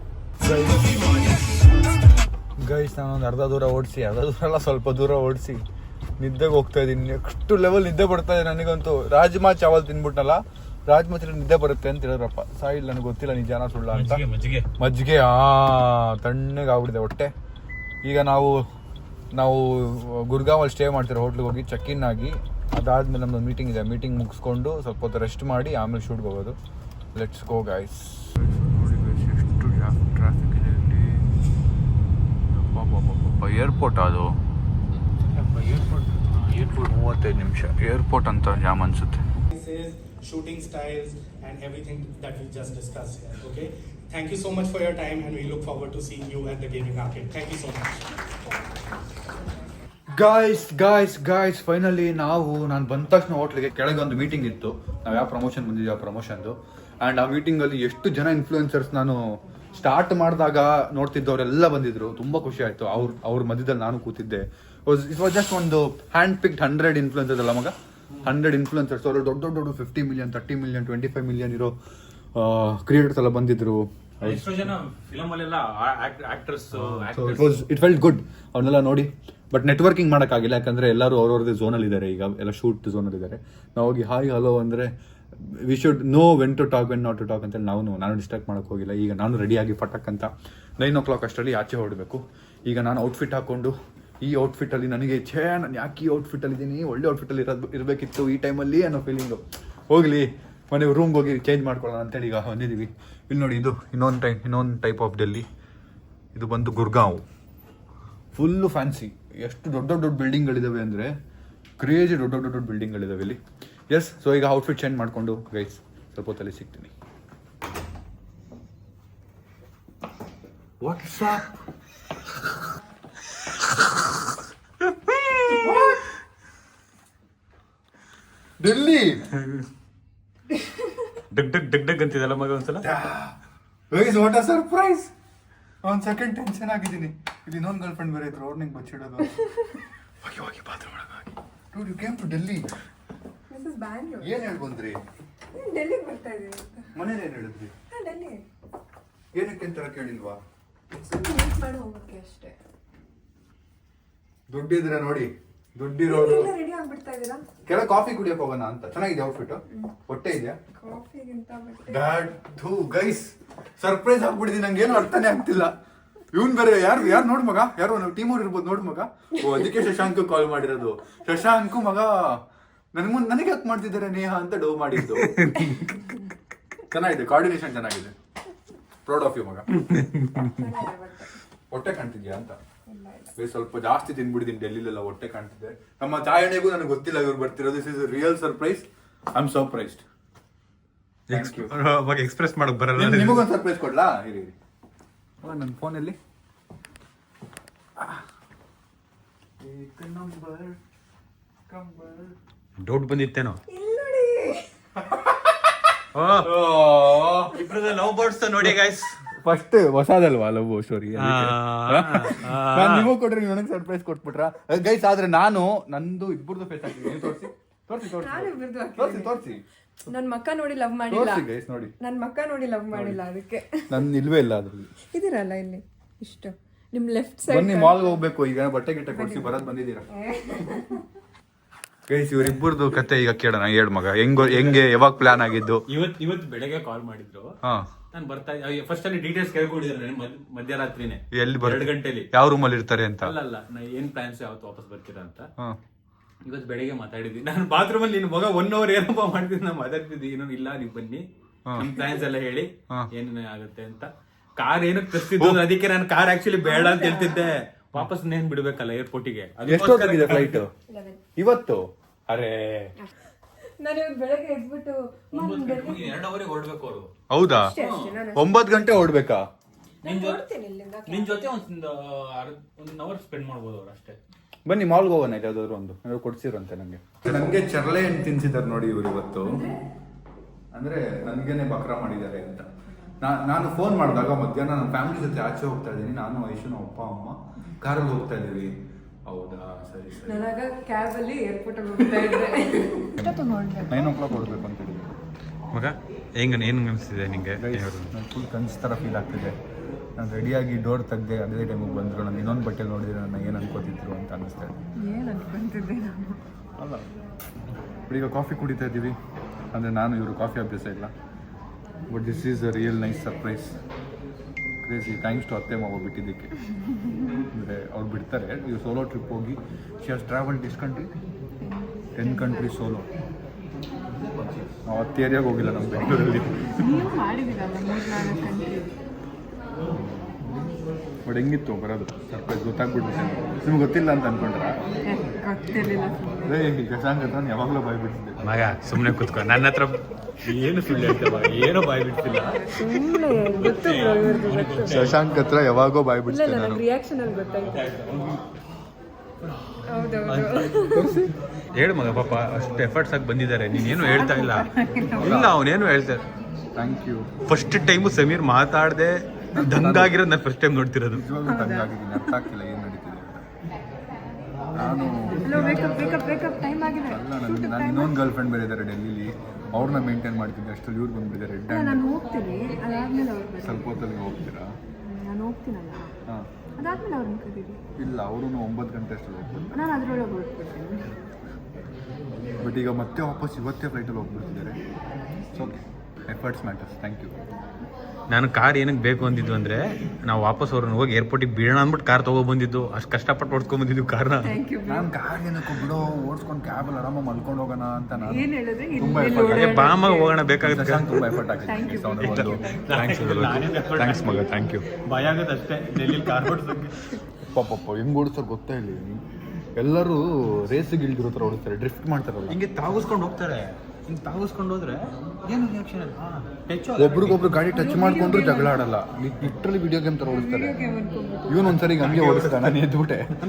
ಗೈಸ್ ನಾನೊಂದು ಅರ್ಧ ದೂರ ಓಡಿಸಿ, ಅರ್ಧ ದೂರ ಅಲ್ಲ ಸ್ವಲ್ಪ ದೂರ ಓಡಿಸಿ ನಿದ್ದೆಗೆ ಹೋಗ್ತಾ ಇದ್ದೀನಿ. ನೆಕ್ಸ್ಟ್ ಲೆವೆಲ್ ನಿದ್ದೆ ಬರ್ತಾ ಇದೆ ನನಗಂತೂ. ರಾಜ್ಮಾ ಚಾವಲ್ ತಿನ್ಬಿಟ್ನಲ್ಲ, ರಾಜ್ಮಾ ತಿನ್ನ ನಿದ್ದೆ ಬರುತ್ತೆ ಅಂತ ಹೇಳಿದ್ರಪ್ಪ. ಸಾಯಿಲ್ ನನಗೆ ಗೊತ್ತಿಲ್ಲ ನಿಜಾನ ಸುಳ್ಳ ಅಂತ. ಮಜ್ಜಿಗೆ ತಣ್ಣಗೆ ಆಗ್ಬಿಟ್ಟಿದೆ ಹೊಟ್ಟೆ. ಈಗ ನಾವು ಗುರ್ಗಾಂವಲ್ಲಿ ಸ್ಟೇ ಮಾಡ್ತೀರಾ ಹೋಟ್ಲಿಗೆ ಹೋಗಿ ಚೆಕ್ ಇನ್ ಆಗಿ, ಅದಾದ್ಮೇಲೆ ನಮ್ಮದು ಮೀಟಿಂಗ್ ಇದೆ. ಮೀಟಿಂಗ್ ಮುಗಿಸ್ಕೊಂಡು ಸ್ವಲ್ಪ ಹೊತ್ತು ರೆಸ್ಟ್ ಮಾಡಿ ಆಮೇಲೆ ಶೂಟ್ಗೆ ಹೋಗೋದು. Let's go guys. ನೋಡಿ ಎಷ್ಟು ಟ್ರಾಫಿಕ್ ಇದೆ ಇಲ್ಲಿ. ಏರ್ಪೋರ್ಟ್ ಅದು. ಏರ್ಪೋರ್ಟ್ 35 ನಿಮಿಷ ಏರ್ಪೋರ್ಟ್ ಅಂತ ಜಾಮ್ ಅನ್ಸುತ್ತೆ. Shooting styles and everything that we just discussed here. Okay, thank you so much for your time, and we look forward to seeing you at the gaming arcade. Thank you so much. Guys finally ನಾನು ಬಂದ ತಕ್ಷಣ ಹೋಟ್ಲಿಗೆ ಕೆಳಗೆ ಒಂದು meeting ಇತ್ತು. ನಾವು ಯಾವ promotion ಬಂದಿದ್ದೀವಿ ಆ ಪ್ರಮೋಷನ್ದು. ಆ್ಯಂಡ್ ಆ ಮೀಟಿಂಗಲ್ಲಿ ಎಷ್ಟು ಜನ ಇನ್ಫ್ಲೂಯೆನ್ಸರ್ಸ್ ನಾನು ಸ್ಟಾರ್ಟ್ ಮಾಡಿದಾಗ ನೋಡ್ತಿದ್ದವರೆಲ್ಲ ಬಂದಿದ್ರು. ತುಂಬ ಖುಷಿ ಆಯಿತು. ಅವ್ರ ಮಧ್ಯದಲ್ಲಿ ನಾನು ಕೂತಿದ್ದೆ. ಇಟ್ ವಾಸ್ ಜಸ್ಟ್ ಒಂದು ಹ್ಯಾಂಡ್ ಪಿಕ್ಡ್ 100 ಇನ್ಫ್ಲೂಯೆನ್ಸರ್ಸ್ ಅಲ್ಲ ಮಗ, 100 ಇನ್ಫ್ಲೂಯೆನ್ಸರ್ಸ್. ಅವರು ದೊಡ್ಡ 50 ಮಿಲಿಯನ್ 30 ಮಿಲಿಯನ್ 25 ಮಿಲಿಯನ್ ಇರೋ ಕ್ರಿಯೇಟರ್ಸ್ ಎಲ್ಲ ಬಂದಿದ್ರು. ಎಷ್ಟೋ ಜನ ಫಿಲಮ್ ಅಲ್ಲೆಲ್ಲ ಆಕ್ಟರ್ಸ್. ಇಟ್ ಫೆಲ್ಟ್ ಗುಡ್ ಅವನ್ನೆಲ್ಲ ನೋಡಿ. ಬಟ್ ನೆಟ್ವರ್ಕಿಂಗ್ ಮಾಡೋಕ್ಕಾಗಿಲ್ಲ, ಯಾಕಂದರೆ ಎಲ್ಲರೂ ಅವ್ರವ್ರದ್ದೇ ಝೋನಲ್ಲಿ ಇದ್ದಾರೆ. ಈಗ ಎಲ್ಲ ಶೂಟ್ ಝೋನಲ್ಲಿ ಇದ್ದಾರೆ. ನಾವು ಹೋಗಿ ಹಾಯ್ ಹಲೋ ಅಂದರೆ we should know when to talk when not to talk ಅಂತೇಳಿ ನಾನು ಡಿಸ್ಟ್ರಾಕ್ಟ್ ಮಾಡೋಕ್ಕೆ ಹೋಗಿಲ್ಲ. ಈಗ ನಾನು ರೆಡಿಯಾಗಿ ಪಟಕ್ ಅಂತ 9 o'clock ಅಷ್ಟರಲ್ಲಿ ಆಚೆ ಹೊರಡಬೇಕು. ಈಗ ನಾನು ಔಟ್ಫಿಟ್ ಹಾಕ್ಕೊಂಡು, ಈ ಔಟ್ಫಿಟ್ಟಲ್ಲಿ ನನಗೆ ನಾನು ಯಾಕೆ ಈ ಔಟ್ಫಿಟ್ಟಲ್ಲಿ ಇದ್ದೀನಿ, ಒಳ್ಳೆ ಔಟ್ಫಿಟ್ಟಲ್ಲಿ ಇರಬೇಕಿತ್ತು ಈ ಟೈಮಲ್ಲಿ ಅನ್ನೋ ಫೀಲಿಂಗು. ಹೋಗಲಿ ಮನೆ ರೂಮ್ಗೆ ಹೋಗಿ ಚೇಂಜ್ ಮಾಡ್ಕೊಳ್ಳೋಣ ಅಂತೇಳಿ ಈಗ ಬಂದಿದ್ದೀವಿ. ಇಲ್ಲಿ ನೋಡಿ, ಇದು ಇನ್ನೊಂದು ಟೈಪ್ ಆಫ್ ಡೆಲ್ಲಿ. ಇದು ಬಂದು ಗುರ್ಗಾಂವ್. Full fancy. ಎಷ್ಟು ದೊಡ್ಡ ಬಿಲ್ಡಿಂಗ್ಗಳಿದ್ದಾವೆ ಅಂದರೆ ಕ್ರೇಜಿ ದೊಡ್ಡ ಬಿಲ್ಡಿಂಗ್ಗಳಿದ್ದಾವೆ ಇಲ್ಲಿ. ಎಸ್, ಸೊ ಈಗ ಔಟ್ಫಿಟ್ ಚೇಂಜ್ ಮಾಡಿಕೊಂಡು ಗೈಸ್ ಸ್ವಲ್ಪ ಹೊತ್ತಲ್ಲಿ ಸಿಗ್ತೀನಿ. ವಾಟ್ಸ್ಆಪ್ ಡೆಲ್ಲಿ ಡಗ್ ಅಂತಿದಲ್ಲ ಮಗ ಒಂದ್ಸಲ. What a surprise. ಒಂದು ಸೆಕೆಂಡ್ ಟೆನ್ಷನ್ ಆಗಿದ್ದೀನಿ. ಇಲ್ಲಿ ಇನ್ನೊಂದು ಗರ್ಲ್ ಫ್ರೆಂಡ್ ಬೇರೆ ಇದ್ರು, ಅವ್ರನ್ನ ಬಚ್ಚಿಡೋದು. ಹೋಗಿ ಬಾತ್ರೂಮ್ ಒಳಗಾಗಿ. Dude you came to Delhi. This is Bangalore. ಏನು ಹೇಳಿ ಬಂದ್ರಿ? ಡೆಲ್ಲಿಗೆ ಬರ್ತಾ ಇದೀನಿ. ಮನೇಲಿ ಏನು ಹೇಳಿದ್ರಿ? ಡೆಲ್ಲಿ ಏನಕ್ಕೆ ಅಂತ ಕೇಳಿಲ್ವಾ? ಮೀಟ್ ಮಾಡಿ ಹೋಗಕ್ಕೆ ಅಷ್ಟೇ. ದುಡ್ಡಿದ್ರೆ ನೋಡಿ, ದುಡ್ಡಿರೋರು ರೆಡಿ ಆಗ್ಬಿಡ್ತಾ ಇದೀರಾ? ಕೆಲ ಕಾಫಿ ಕುಡಿಯಕ್ಕೆ ಹೋಗೋಣ ಅಂತ. ಚೆನ್ನಾಗಿದೆ ಔಟ್ಫಿಟ್, ಹೊಟ್ಟೆ ಇದೆಯಾ? ಕಾಫಿಗಿಂತ ಬಟ್ಟೆ. ಡ್ಯಾಡ್ ಥೂ ಗೈಸ್ ಸರ್ಪ್ರೈಸ್ ಆಗ್ಬಿಟ್ಟಿದ್ದೀನಿ. ನಂಗೆ ಏನು ಅರ್ಥನೇ ಆಗ್ತಿಲ್ಲ. ಇವನ್ ಬೇರೆ ಯಾರು ನೋಡ್ ಮಗ, ಯಾರು ನಾವು ಟೀಮ್ ಅವ್ರು ಇರ್ಬೋದು ನೋಡ್ ಮಗ. ಓ ಅದಕ್ಕೆ ಶಶಾಂಕ್ ಕಾಲ್ ಮಾಡಿರೋದು. ಶಶಾಂಕ್ ಮಗ ನನಗೆ ಯಾಕೆ ಮಾಡ್ತಿದ್ದಾರೆ ನೇಹ ಅಂತ ಡೌ ಮಾಡಿದ್ದು. ಚೆನ್ನಾಗಿದೆ, ಕೋಆರ್ಡಿನೇಷನ್ ಚೆನ್ನಾಗಿದೆ. ಪ್ರೌಡ್ ಆಫ್ ಯು ಮಗ. ಹೊಟ್ಟೆ ಕಾಣ್ತಿದ್ಯಾ ಅಂತ ಸ್ವಲ್ಪ ಜಾಸ್ತಿ ತಿನ್ಬಿಟ್ಟಿದ್ದೀನಿ ಡೆಲ್ಲಿಲೆಲ್ಲ. ಹೊಟ್ಟೆ ಕಾಣ್ತಿದೆ. ನಮ್ಮ ತಾಯಣೆಗೂ ನನಗೆ ಗೊತ್ತಿಲ್ಲ ಇವ್ರು ಬರ್ತಿರೋದು. This is real surprise. I am surprised. Express ಮಾಡಕ್ ಬರಲ್ಲ. ನಿಮಗೊಂದು ಸರ್ಪ್ರೈಸ್ ಕೊಡ್ಲಾ? ಇರಿ ನನ್ನ ಫೋನಲ್ಲಿ ಡೌಟ್ ಬಂದಿತ್ತೇನೋ. ಇಬ್ರದ ಲವ್ ಬರ್ಡ್ಸ್ ನೋಡಿ ಗೈಸ್. ಫಸ್ಟ್ ಹೊಸದಲ್ವಾ ಲವ್ ಸ್ಟೋರಿ. ನಾನು ನಿಮಗ್ ಕೊಟ್ರೆ ನೀವು ನನಗೆ ಸರ್ಪ್ರೈಸ್ ಕೊಟ್ಬಿಟ್ರ ಗೈಸ್. ಆದ್ರೆ ನಾನು ನಂದು ಇಬ್ಬರದು ಫೇಸ್ ಹಾಕಿದ್ದೀನಿ. ತೋರಿಸಿ ನನ್ ಮಕ್ಕ ನೋಡಿ ಲವ್ ಮಾಡಿಲ್ಲ. ಗೈಸ್ ನೋಡಿ, ನನ್ ಮಕ್ಕ ನೋಡಿ ಲವ್ ಮಾಡಿಲ್ಲ. ಅದಕ್ಕೆ ನನ್ ಇಲ್ವೇ ಇಲ್ಲ ಅದ್ರಲ್ಲಿ. ಇದಿರಲ್ಲ ಇಲ್ಲಿ ಇಷ್ಟು ನಿಮ್ ಲೆಫ್ಟ್ ಸೈಡ್. ಬನ್ನಿ ಮಾಲ್ಗೆ ಹೋಗ್ಬೇಕು. ಈಗ ಬಟ್ಟೆ ಗಿಟ್ಟೆ ಕೊಡ್ಸಿ ಬರೋದ್ ಬಂದಿದ್ದೀರಾ ಗೈಸ್. ಇವರಿಬ್ಬರದು ಕತೆ ಈಗ ಕೇಳೋಣ. ಹೇಳು ಮಗ, ಹೆಂಗೆ ಯಾವಾಗ ಪ್ಲಾನ್ ಆಗಿದ್ದು? ಇವತ್ತು ಬೆಳಗ್ಗೆ ಕಾಲ್ ಮಾಡಿದ್ರು. ನಾನು ಬರ್ತಾ ಫಸ್ಟ್ ಅಲ್ಲಿ ಡೀಟೇಲ್ಸ್ ಕೇಳ್ಕೊಂಡಿದ್ದಾರೆ ಮಧ್ಯರಾತ್ರಿನೇ ಎಲ್ಲಿ 2 ಗಂಟೆಲಿ ಯಾವ ರೂಮಲ್ಲಿ ಇರ್ತಾರೆ ಅಂತ. ಅಲ್ಲ ನಾ ಏನ್ ಪ್ಲಾನ್ಸ್ ಯಾವತ್ತು ವಾಪಸ್ ಬರ್ತೀರಾ ಅಂತ ಹಾ. ಇವತ್ತು ಬೆಳಿಗ್ಗೆ ಮಾತಾಡಿದ್ವಿ. ನಾನು ಬಾತ್ರೂಮ್ ಅಲ್ಲಿ ನಿನ್ ಮಗ 1 hour ಏನಪ್ಪ ಮಾಡ್ತಿದ್ದೆ, ನಾವು ಮಾತಾಡ್ತಿದ್ವಿ. ಏನೋ ಇಲ್ಲ ನೀವು ಬನ್ನಿ ನಮ್ ಪ್ಲಾನ್ಸ್ ಎಲ್ಲ ಹೇಳಿ ಏನೇನು ಆಗುತ್ತೆ ಅಂತ. ಕಾರ್ ಏನಕ್ಕೆ ತರ್ತಿದ್ದು ಅದಕ್ಕೆ ನಾನು ಕಾರ್ ಆಕ್ಚುಲಿ ಬೇಡ ಅಂತ ಹೇಳ್ತಿದ್ದೆ. ವಾಪಸ್ ನೇನ್ ಬಿಡ್ಬೇಕಲ್ಲ ಏರ್ಪೋರ್ಟಿಗೆ. ಎಷ್ಟೊತ್ತಾಗಿದೆ ಫ್ಲೈಟ್ ಇವತ್ತು? ಅರೆ ನಾನು ಇವತ್ತು ಬೆಳಗ್ಗೆ ಎದ್ಬಿಟ್ಟು 2 ಅವರಿಗೆ ಹೊರಡ್ಬೇಕು ಅವರು. ಹೌದಾ? 9 ಗಂಟೆ ಹೊರಡ್ಬೇಕಾ? ನಿನ್ ಜೊತೆ ಒಂದು 1 hour ಸ್ಪೆಂಡ್ ಮಾಡ್ಬೋದು ಅವ್ರು ಅಷ್ಟೇ. ಬನ್ನಿ ಮಾಲ್ಗೆ ಹೋಗೋಣ, ಯಾವ್ದಾದ್ರು ಒಂದು ಏನಾದ್ರು ಕೊಡ್ಸಿರಂತೆ ನಂಗೆ. ನನಗೆ ಚರ್ಲೆ ಹಣ್ಣು ತಿನ್ಸಿದ್ದಾರೆ ನೋಡಿ ಇವರು ಇವತ್ತು. ಅಂದ್ರೆ ನನಗೇನೆ ಬಕ್ರಾ ಮಾಡಿದ್ದಾರೆ ಅಂತ. ನಾನು ಫೋನ್ ಮಾಡಿದಾಗ ಮಧ್ಯಾಹ್ನ ನನ್ನ ಫ್ಯಾಮಿಲಿ ಜೊತೆ ಆಚೆ ಹೋಗ್ತಾ ಇದ್ದೀನಿ, ನಾನು ಐಶು ನಮ್ಮ ಅಪ್ಪ ಅಮ್ಮ ಕಾರಲ್ಲಿ ಹೋಗ್ತಾ ಇದ್ದೀವಿ. ಹೌದಾ, ಸರಿ ಸರಿ. ನನಗ ಕ್ಯಾಬ್ ಅಲ್ಲಿ ಏರ್ಪೋರ್ಟ್ ಅಲ್ಲಿ ಹೋಗ್ತಾ ಇದ್ದೆ. 9 o'clock ಹೊರಡ್ಬೇಕು ಅಂತ ಹೇಳಿದ್ರು ಮಗ. ಏನ್ ಅನಿಸ್ತಿದೆ ನಿಂಗೆ? ನಾನು ಫುಲ್ ಕನ್ಸ್ ಥರ ಫೀಲ್ ಆಗ್ತಿದೆ. ನಾನು ರೆಡಿಯಾಗಿ ಡೋರ್ ತೆಗ್ದೆ, ಅದೇ ಟೈಮಿಗೆ ಬಂದರು. ನಾನು ಇನ್ನೊಂದು ಬಟ್ಟೆಲಿ ನೋಡಿದ್ರೆ ನನ್ನ ಏನು ಅನ್ಕೋತಿದ್ರು ಅಂತ ಅನ್ನಿಸ್ತಾ ಇದೆ. ಏನ್ ಅನ್ಕೊಂತಿದ್ದೆ ನಾನು? ಅಲ್ಲ, ಈಗ ಕಾಫಿ ಕುಡಿತಾ ಇದ್ದೀವಿ. ಅಂದರೆ ನಾನು ಇವರು ಕಾಫಿ ಅಭ್ಯಾಸ ಇಲ್ಲ, but this is a real nice surprise. Crazy. Thanks to ಅತ್ತೆ ಮಾವ ಬಿಟ್ಟಿದ್ದಕ್ಕೆ. ಅಂದರೆ ಅವ್ರು ಬಿಡ್ತಾರೆ. ಇವು ಸೋಲೋ ಟ್ರಿಪ್ ಹೋಗಿ she has travelled this country 10 countries solo. ನಾವು 10 ಏರಿಯಾಗೆ ಹೋಗಿಲ್ಲ ನಮ್ಮ ಬೆಂಗಳೂರಲ್ಲಿ. ನೀವು ಮಾಡಿದಿರಲ್ಲ 3-4 ಕಂಟ್ರಿ. ಬಟ್ ಹೆಂಗಿತ್ತು ಬರೋದು ಸರ್ಪ್ರೈಸ್? ಗೊತ್ತಾಗ್ಬಿಡ್ತು. ನಿಮ್ಗೆ ಗೊತ್ತಿಲ್ಲ ಅಂತ ಅನ್ಕೊಂಡ್ರ? ಗೊತ್ತಿರಲಿಲ್ಲ. ಅದೇ ಶಶಾಂಕ್ ಹತ್ರ ನಾನು ಯಾವಾಗಲೂ ಬಾಯ್ ಬಿಡ್ತಿದ್ದೆ. ಮಗ ಸುಮ್ಮನೆ ಕೂತ್ಕೊ, ನನ್ನ ಹತ್ರ ಏನು ಸುಳ್ಳು ಹೇಳ್ತೇವ, ಏನೋ ಬಾಯ್ ಬಿಡ್ತಿಲ್ಲ. ಸುಮ್ಮನೆ ಗೊತ್ತು bro, ಇವ್ರದ್ದು ಗೊತ್ತು. ಶಶಾಂಕ್ ಹತ್ರ ಯಾವಾಗೋ ಬಾಯ್ ಇಲ್ಲ ಬಿಡ್ತಿದ್ದೆ ನಾನು. ನನಗೆ ರಿಯಾಕ್ಷನ್ ಅಲ್ಲಿ ಗೊತ್ತಾಯ್ತು. ಹೌದೌದು. ಹೇಳು ಮಗ, ಪಾಪ ಅಷ್ಟು ಎಫರ್ಟ್ಸ್ ಆಗಿ ಬಂದಿದ್ದಾರೆ, ನೀನೇನು ಹೇಳ್ತಾ ಇಲ್ಲ. ಇಲ್ಲ ಅವನೇನು ಹೇಳ್ತಾರೆ. Thank you. First time Sameer ಮಾತಾಡದೆ ದಂಗಾಗಿರೋದು ನಾನು ಫಸ್ಟ್ ಟೈಮ್ ನೋಡ್ತಿರೋದು. ನಿಜವಾಗ್ಲೂ ತಂಗಾಗಿದ್ದೀನಿ, ಅರ್ಥ ಆಗ್ತಿಲ್ಲ ಏನು ನಡೀತಿದೆ ಅಂತ. ನಾನು ಬೇಕಪ್ ಟೈಮ್ ಆಗಿದೆ. ಅಲ್ಲ, ನಾನು ಇನ್ನೊಂದು ಗರ್ಲ್ ಫ್ರೆಂಡ್ ಬೇರೆ ಇದ್ದಾರೆ ಡೆಲ್ಲಿಲಿ, ಅವ್ರನ್ನ ಮೇಂಟೈನ್ ಮಾಡ್ತಿದ್ದೆ. ಅಷ್ಟರಲ್ಲಿ ಇವ್ರು ಬಂದ್ಬಿಟ್ಟಿದ್ದಾರೆ. Red hand. ನಾನು ಹೋಗ್ತೀನಿ, ಅದಾದ್ಮೇಲೆ ಅವ್ರು ಬರ್ತಾರೆ. ಸ್ವಲ್ಪ ಹೊತ್ತಲ್ಲಿ ಹೋಗ್ತೀರಾ? ನಾನು ಹೋಗ್ತೀನಲ್ಲ, ಹಾಂ. ಅದಾದ್ಮೇಲೆ ಅವ್ರನ್ನ ಕರೀರಿ. ಇಲ್ಲ, ಅವರು 9 ಗಂಟೆ ಅಷ್ಟಲ್ಲಿ ಹೋಗ್ಬಿಡ್ತಾರೆ. ನಾನು ಅದ್ರೊಳಗೆ ಹೋಗ್ಬಿಡ್ತೀನಿ. ಬಟ್ ಈಗ ಮತ್ತೆ ವಾಪಸ್ ಇವತ್ತೇ ಫ್ಲೈಟಲ್ಲಿ ಹೋಗ್ಬಿಡ್ತಿದ್ದಾರೆ. So okay, efforts matters. Thank you. ನಾನು ಕಾರ್ ಏನಕ್ಕೆ ಬೇಕು ಅಂದಿದ್ದು ಅಂದರೆ, ನಾವು ವಾಪಸ್ ಅವ್ರನ್ನ ಹೋಗಿ ಏರ್ಪೋರ್ಟಿಗೆ ಬೀಳೋಣ ಅಂದ್ಬಿಟ್ಟು ಕಾರ್ ತೊಗೊಬಂದಿದ್ದು. ಅಷ್ಟು ಕಷ್ಟಪಟ್ಟು ಓಡಿಸ್ಕೊಂಬಂದಿದ್ದು ಕಾರ್ನ. Thank you. ನಾನು ಕಾರ್ ಏನಕ್ಕೆ ಬಿಡೋ ಓಡಿಸ್ಕೊಂಡು ಕ್ಯಾಬಲ್ಲಿ ಆರಾಮಾಗಿ ಮಲ್ಕೊಂಡು ಹೋಗೋಣ ಅಂತ ನಾನು ಏನು ಹೇಳಿದ್ರೆ ತುಂಬ ಬಾಮಾಗ ಹೋಗೋಣ ಬೇಕಾಗುತ್ತೆ. ಶಶಾಂಕ್ ತುಂಬ ಎಫರ್ಟ್ ಹಾಕಿದ್ದೀನಿ. ಥ್ಯಾಂಕ್ಸ್ ಮಗ, ಥ್ಯಾಂಕ್ ಯು. ಭಯ ಆಗುತ್ತೆ ಅಷ್ಟೇ ಡೆಲ್ಲಿ ಕಾರ್ ಓಡಿಸೋಕೆ. ಪಾಪ ಹೆಂಗ್ ಓಡಿಸ್ತಾರೆ ಗೊತ್ತಾ ಇಲ್ಲಿ. ಎಲ್ಲರೂ ರೇಸಿಗೆ ಇಲ್ದಿರೋ ಥರ ಓಡಿಸ್ತಾರೆ, ಡ್ರಿಫ್ಟ್ ಮಾಡ್ತಾರಲ್ಲ. ಹಿಂಗೆ ತಾಗಿಸ್ಕೊಂಡು ಹೋಗ್ತಾರೆ. ಹಿಂಗೆ ತಾಗಿಸ್ಕೊಂಡು ಹೋದ್ರೆ ಏನು ರಿಯಾಕ್ಷನ್ ಇಲ್ಲ. ಒಬ್ರಿಗೊಬ್ರು ಗಾಡಿ ಟಚ್ ಮಾಡ್ಕೊಂಡ್ರು ಜಗಳ ಆಡಲ್ಲ. ಲಿಟ್ರಲಿ ವಿಡಿಯೋ ಗೇಮ್ ಥರ ಓಡಿಸ್ತಾರೆ. ಇವನು ಒಂದ್ಸರಿ ಹಂಗೆ ಓಡಿಸ್ತಾನೆ, ನಾನು ಎದ್ಬಿಟ್ಟೆ ಅಂತ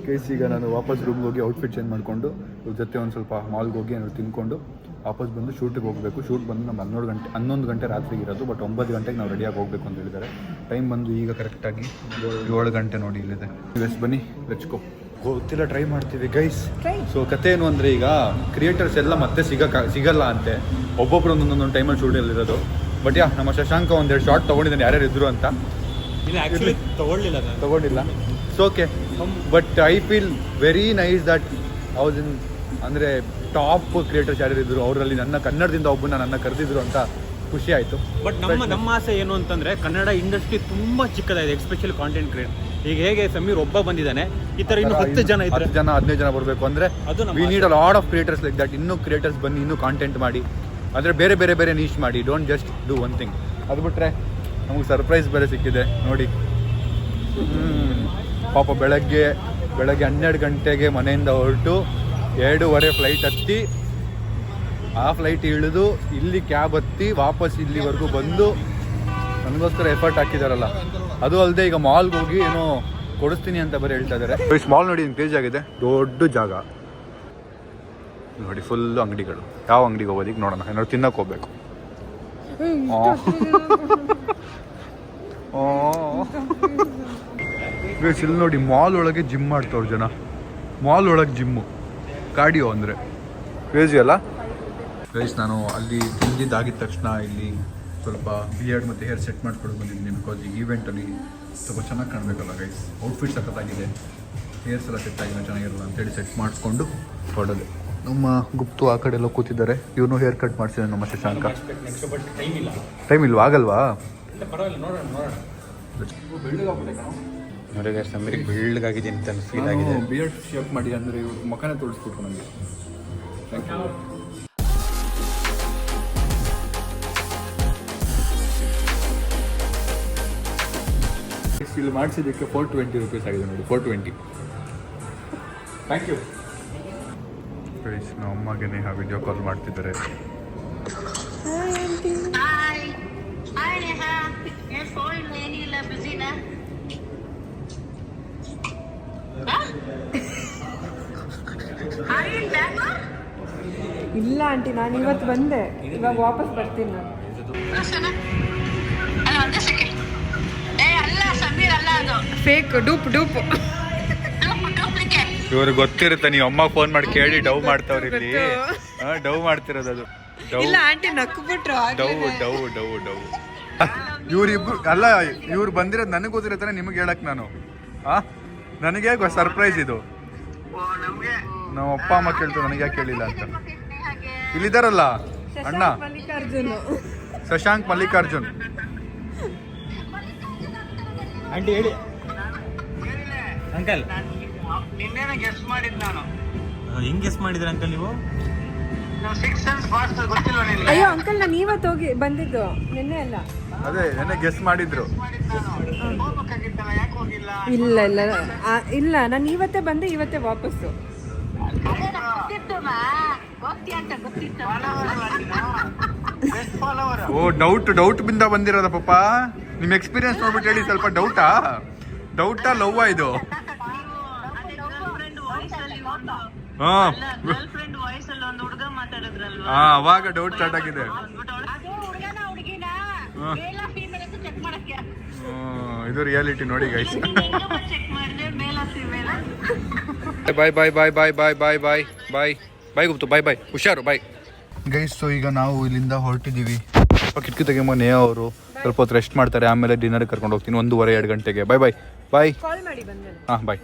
ಕೇಸ್. ಈಗ ನಾನು ವಾಪಸ್ ರೂಮ್ಗೆ ಹೋಗಿ ಔಟ್ಫಿಟ್ ಚೇಂಜ್ ಮಾಡಿಕೊಂಡು ಇವ್ರ ಜೊತೆ ಒಂದು ಸ್ವಲ್ಪ ಮಾಲ್ಗೆ ಹೋಗಿ ಏನಾದ್ರು ತಿನ್ಕೊಂಡು ವಾಪಸ್ ಬಂದು ಶೂಟಿಗೆ ಹೋಗಬೇಕು. ಶೂಟ್ ಬಂದು ನಮ್ಮ 11 ಗಂಟೆ ರಾತ್ರಿಗೆ ಇರೋದು, ಬಟ್ 9 ಗಂಟೆಗೆ ನಾವು ರೆಡಿಯಾಗಿ ಹೋಗಬೇಕು ಅಂತ ಹೇಳಿದ್ದಾರೆ. ಟೈಮ್ ಬಂದು ಈಗ ಕರೆಕ್ಟಾಗಿ 7 ಗಂಟೆ ನೋಡಿ ಇಲ್ಲಿದೆ. ವೆಸ್ಟ್ ಬನ್ನಿ, ಲೆಟ್ಸ್ ಗೋ. ಗೊತ್ತಿಲ್ಲ, ಟ್ರೈ ಮಾಡ್ತೀವಿ ಗೈಸ್. ಸೊ ಕತೆ ಏನು ಅಂದರೆ, ಈಗ ಕ್ರಿಯೇಟರ್ಸ್ ಎಲ್ಲ ಮತ್ತೆ ಸಿಗಲ್ಲ ಅಂತೆ. ಒಬ್ಬೊಬ್ರು ಒಂದೊಂದು ಟೈಮಲ್ಲಿ ಶೂಟಲ್ಲಿರೋದು. ಬಟ್ ಯಾ, ನಮ್ಮ ಶಶಾಂಕ 1-2 ಶಾರ್ಟ್ ತೊಗೊಂಡಿದ್ದಾನೆ ಯಾರ್ಯಾರು ಇದ್ರು ಅಂತ. ತಗೊಂಡಿಲ್ಲ. So okay, but I feel very nice that house in ಅಂದರೆ ಟಾಪ್ ಕ್ರಿಯೇಟರ್ಸ್ ಯಾರ್ಯಾರು ಇದ್ರು ಅವರಲ್ಲಿ ನನ್ನ ಕನ್ನಡದಿಂದ ಒಬ್ಬನ ನನ್ನ ಕರೆದಿದ್ರು ಅಂತ ಖುಷಿ ಆಯಿತು. ಬಟ್ ನಮ್ಮ ಆಸೆ ಏನು ಅಂತಂದ್ರೆ, ಕನ್ನಡ ಇಂಡಸ್ಟ್ರಿ ತುಂಬಾ ಚಿಕ್ಕದಾಗಿದೆ, ಎಸ್ಪೆಷಲಿ ಕಾಂಟೆಂಟ್ ಕ್ರಿಯೇಟ್. ಈಗ ಹೇಗೆ ಸಮೀರ್ ಒಬ್ಬ ಬಂದಿದ್ದಾನೆ, ಈ ತರ ಇನ್ನು 10 ಜನ ಇದ್ದಾರೆ, 15 ಜನ ಬರಬೇಕು ಅಂದರೆ we need a lot of creators like that. ಇನ್ನೂ ಕ್ರಿಯೇಟರ್ಸ್ ಬನ್ನಿ, ಇನ್ನೂ ಕಾಂಟೆಂಟ್ ಮಾಡಿ, ಅಂದರೆ ಬೇರೆ ನೀಶ್ ಮಾಡಿ. Don't just do one thing. ಅದು ಬಿಟ್ಟರೆ ನಮಗೆ ಸರ್ಪ್ರೈಸ್ ಬೇರೆ ಸಿಕ್ಕಿದೆ ನೋಡಿ. ಪಾಪ ಬೆಳಗ್ಗೆ 12 ಗಂಟೆಗೆ ಮನೆಯಿಂದ ಹೊರಟು 2:15 ಫ್ಲೈಟ್ ಹತ್ತಿ, ಆ ಫ್ಲೈಟ್ ಇಳಿದು ಇಲ್ಲಿ ಕ್ಯಾಬ್ ಹತ್ತಿ ವಾಪಸ್ ಇಲ್ಲಿವರೆಗೂ ಬಂದು ನನಗೋಸ್ಕರ ಎಫರ್ಟ್ ಹಾಕಿದಾರಲ್ಲ. ಅದು ಅಲ್ಲದೆ ಈಗ ಮಾಲ್ಗೆ ಹೋಗಿ ಏನೋ ಕೊಡಿಸ್ತೀನಿ ಅಂತ ಬರೀ ಹೇಳ್ತಾ ಇದ್ದಾರೆ. ಮಾಲ್ ನೋಡಿ ಪೇಜ್ ಆಗಿದೆ, ದೊಡ್ಡ ಜಾಗ ನೋಡಿ, ಫುಲ್ ಅಂಗಡಿಗಳು. ಯಾವ ಅಂಗಡಿಗೆ ಹೋಗೋದು ಈಗ ನೋಡೋಣ, ಏನಾದ್ರು ತಿನ್ನಕ್ಕೆ ಹೋಗ್ಬೇಕು. ಇಲ್ಲಿ ನೋಡಿ, ಮಾಲ್ ಒಳಗೆ ಜಿಮ್ ಮಾಡ್ತವ್ರು ಜನ. ಮಾಲ್ ಒಳಗೆ ಜಿಮ್ಮು, ಕಾರ್ಡಿಯೋ ಅಂದರೆ ಕ್ರೇಜಿ ಅಲ್ಲ ಗೈಸ್. ನಾನು ಅಲ್ಲಿ ತಿಂದಿದ್ದಾಗಿದ್ದ ತಕ್ಷಣ ಇಲ್ಲಿ ಸ್ವಲ್ಪ ಬಿಯರ್ಡ್ ಮತ್ತು ಹೇರ್ ಸೆಟ್ ಮಾಡ್ಕೊಂಡು ಬಂದಿದ್ದೀನಿ. ಬಿಕಾಸ್ ಈ ಈವೆಂಟಲ್ಲಿ ಸ್ವಲ್ಪ ಚೆನ್ನಾಗಿ ಕಾಣಬೇಕಲ್ಲ ಗೈಸ್. ಔಟ್ಫಿಟ್ ಸಖತ್ತಾಗಿದೆ, ಹೇರ್ಸ್ ಎಲ್ಲ ಸೆಟ್ ಆಗಿಲ್ಲ, ಚೆನ್ನಾಗಿರಲ್ಲ ಅಂತೇಳಿ ಸೆಟ್ ಮಾಡಿಸ್ಕೊಂಡು ಹೊಡೋದು. ನಮ್ಮ ಗುಪ್ತು ಆ ಕಡೆ ಎಲ್ಲ ಕೂತಿದ್ದಾರೆ. ಇವನು ಹೇರ್ ಕಟ್ ಮಾಡ್ಸಿದ್ದಾನೆ ನಮ್ಮ ಶಶಾಂಕ. ನೆಕ್ಸ್ಟ್ ಬಟ್ ಟೈಮ್ ಇಲ್ಲ. ಟೈಮ್ ಇಲ್ವಾ? ಆಗಲ್ವಾ? ಇಲ್ಲ ಪರವಾಗಿಲ್ಲ, ನೋಡೋಣ. ನೋಡಿ ಗೈಸ್, ಸಮೀರಿಗೆ ಬೆಳ್ಳಗಾಗಿದ್ದೀನಿ ಅಂತ ಫೀಲ್ ಆಗಿದೆ. ಬಿಯರ್ಡ್ ಶೇಪ್ ಮಾಡಿ ಅಂದರೆ ಇವ್ರು ಮುಖನೇ ತೋರಿಸ್ಬಿಟ್ರು ನನಗೆ. Thank you. ಇಲ್ಲಿ ಮಾಡಿಸಿದ್ದಕ್ಕೆ 420 rupees ಆಗಿದೆ ನೋಡಿ. 420. Thank you. ನಮ್ಮ ಅಮ್ಮಗೆ ನೇಹ ವಿಡಿಯೋ ಕಾಲ್ ಮಾಡ್ತಿದ್ದಾರೆ. ಹಾಯ್ ನೇಹಾ, ಏನು ಫೋನ್ ಏನಿಲ್ಲ, ಬಿಸಿನಾ? ಇಲ್ಲ ಆಂಟಿ, ನಾನು ಇವತ್ತು ಬಂದೆ, ಇವಾಗ ವಾಪಸ್ ಬರ್ತೀನಿ ನಾನು. ಒಂದೇ ಸೆಕೆಂಡ್. ಅಲ್ಲ ಸಮೀರ್ ಅಲ್ಲ, ಅದು ಫೇಕ್, ಡೂಪ್. ಇವ್ರಿಗೆ ಗೊತ್ತಿರುತ್ತೆ, ನೀವು ಅಮ್ಮ ಫೋನ್ ಮಾಡಿ ಕೇಳಿ ಡವ್ ಮಾಡ್ತಾವ್ರಿ ಇಲ್ಲಿ. ಡವ್ ಮಾಡ್ತಿರೋದು ಅದು. ಇಲ್ಲ ಆಂಟಿ ನಕ್ಬಿಟ್ರು. ಡವ್ ಇವ್ರಿಬ್ರು ಅಲ್ಲ, ಇವ್ರು ಬಂದಿರೋದು ನನಗೆ ಗೊತ್ತಿರತ್ತಾನೆ, ನಿಮಗೆ ಹೇಳಕ್ ನಾನು. ನನಗೆ ಸರ್ಪ್ರೈಸ್ ಇದು. ನಮ್ಮ ಅಪ್ಪ ಅಮ್ಮ ಕೇಳ್ತು, ನನಗೆ ಯಾಕೆ ಕೇಳಿಲ್ಲ ಅಂತ. ಇಲ್ಲಿದ್ದಾರಲ್ಲ ಅಣ್ಣ, ಶಶಾಂಕ್ ಮಲ್ಲಿಕಾರ್ಜುನ್. ಆಂಟಿ ಹೇಳಿ ಅಂಕಲ್. ನಿನ್ನೆನ ಗೆಸ್ ಮಾಡಿದ್ ನಾನು. ಹೆಂಗ್ ಗೆಸ್ ಮಾಡಿದ್ರಿ ಅಂಕಲ್ ನೀವು? ಸಿಕ್ಸ್ ಸೆನ್ಸ್ ಫಾಸ್ಟ್ ಗೊತ್ತಿಲ್ವ ನಿನ್ಗೆ? ಅಯ್ಯೋ ಅಂಕಲ್, ನಾನು ಇವತ್ತು ಹೋಗಿ ಬಂದಿದ್ದು, ನಿನ್ನೆ ಅಲ್ಲ. ಅದೇ ನೆನ್ನೆ ಗೆಸ್ ಮಾಡಿದ್ರು. ಹೋಗ್ಬೇಕಾಗಿತ್ತಲ್ಲ, ಯಾಕೆ ಹೋಗಿಲ್ಲ? ಇಲ್ಲ ನಾನು ಇವತ್ತೇ ಬಂದೆ, ಇವತ್ತೇ ವಾಪಸ್ಸು. ಓ ಡೌಟ್ ಬಿಂದ ಬಂದಿರೋದ ಪಾಪ. ನಿಮ್ ಎಕ್ಸ್ಪೀರಿಯನ್ಸ್ ನೋಡ್ಬಿಟ್ಟು ಹೇಳಿ ಸ್ವಲ್ಪ. ಡೌಟಾ ಲವ್ವಾ ಇದು? ಅವಾಗ ಡೌಟ್ ಸ್ಟಾರ್ಟ್ ಆಗಿದೆ. ಇದು ರಿಯಾಲಿಟಿ ನೋಡಿ ಗೈಸ್. ಬಾಯ್ ಗುಪ್ತು, ಬಾಯ್ ಹುಷಾರು, ಬಾಯ್ ಗೈಸ್. ಸೊ ಈಗ ನಾವು ಇಲ್ಲಿಂದ ಹೊರಟಿದ್ದೀವಿ. ಸ್ವಲ್ಪ ಕಿಟಕಿ ತೆಗೆಂಬ ನೇಹ ಅವರು ಸ್ವಲ್ಪ ಹೊತ್ತು ರೆಸ್ಟ್ ಮಾಡ್ತಾರೆ, ಆಮೇಲೆ ಡಿನ್ನರ್ಗೆ ಕರ್ಕೊಂಡು ಹೋಗ್ತೀನಿ 1:30-2 ಗಂಟೆಗೆ. ಬಾಯ್. ಕಾಲ್ ಮಾಡಿ ಬಂದೆ. ಹಾಂ ಬಾಯ್.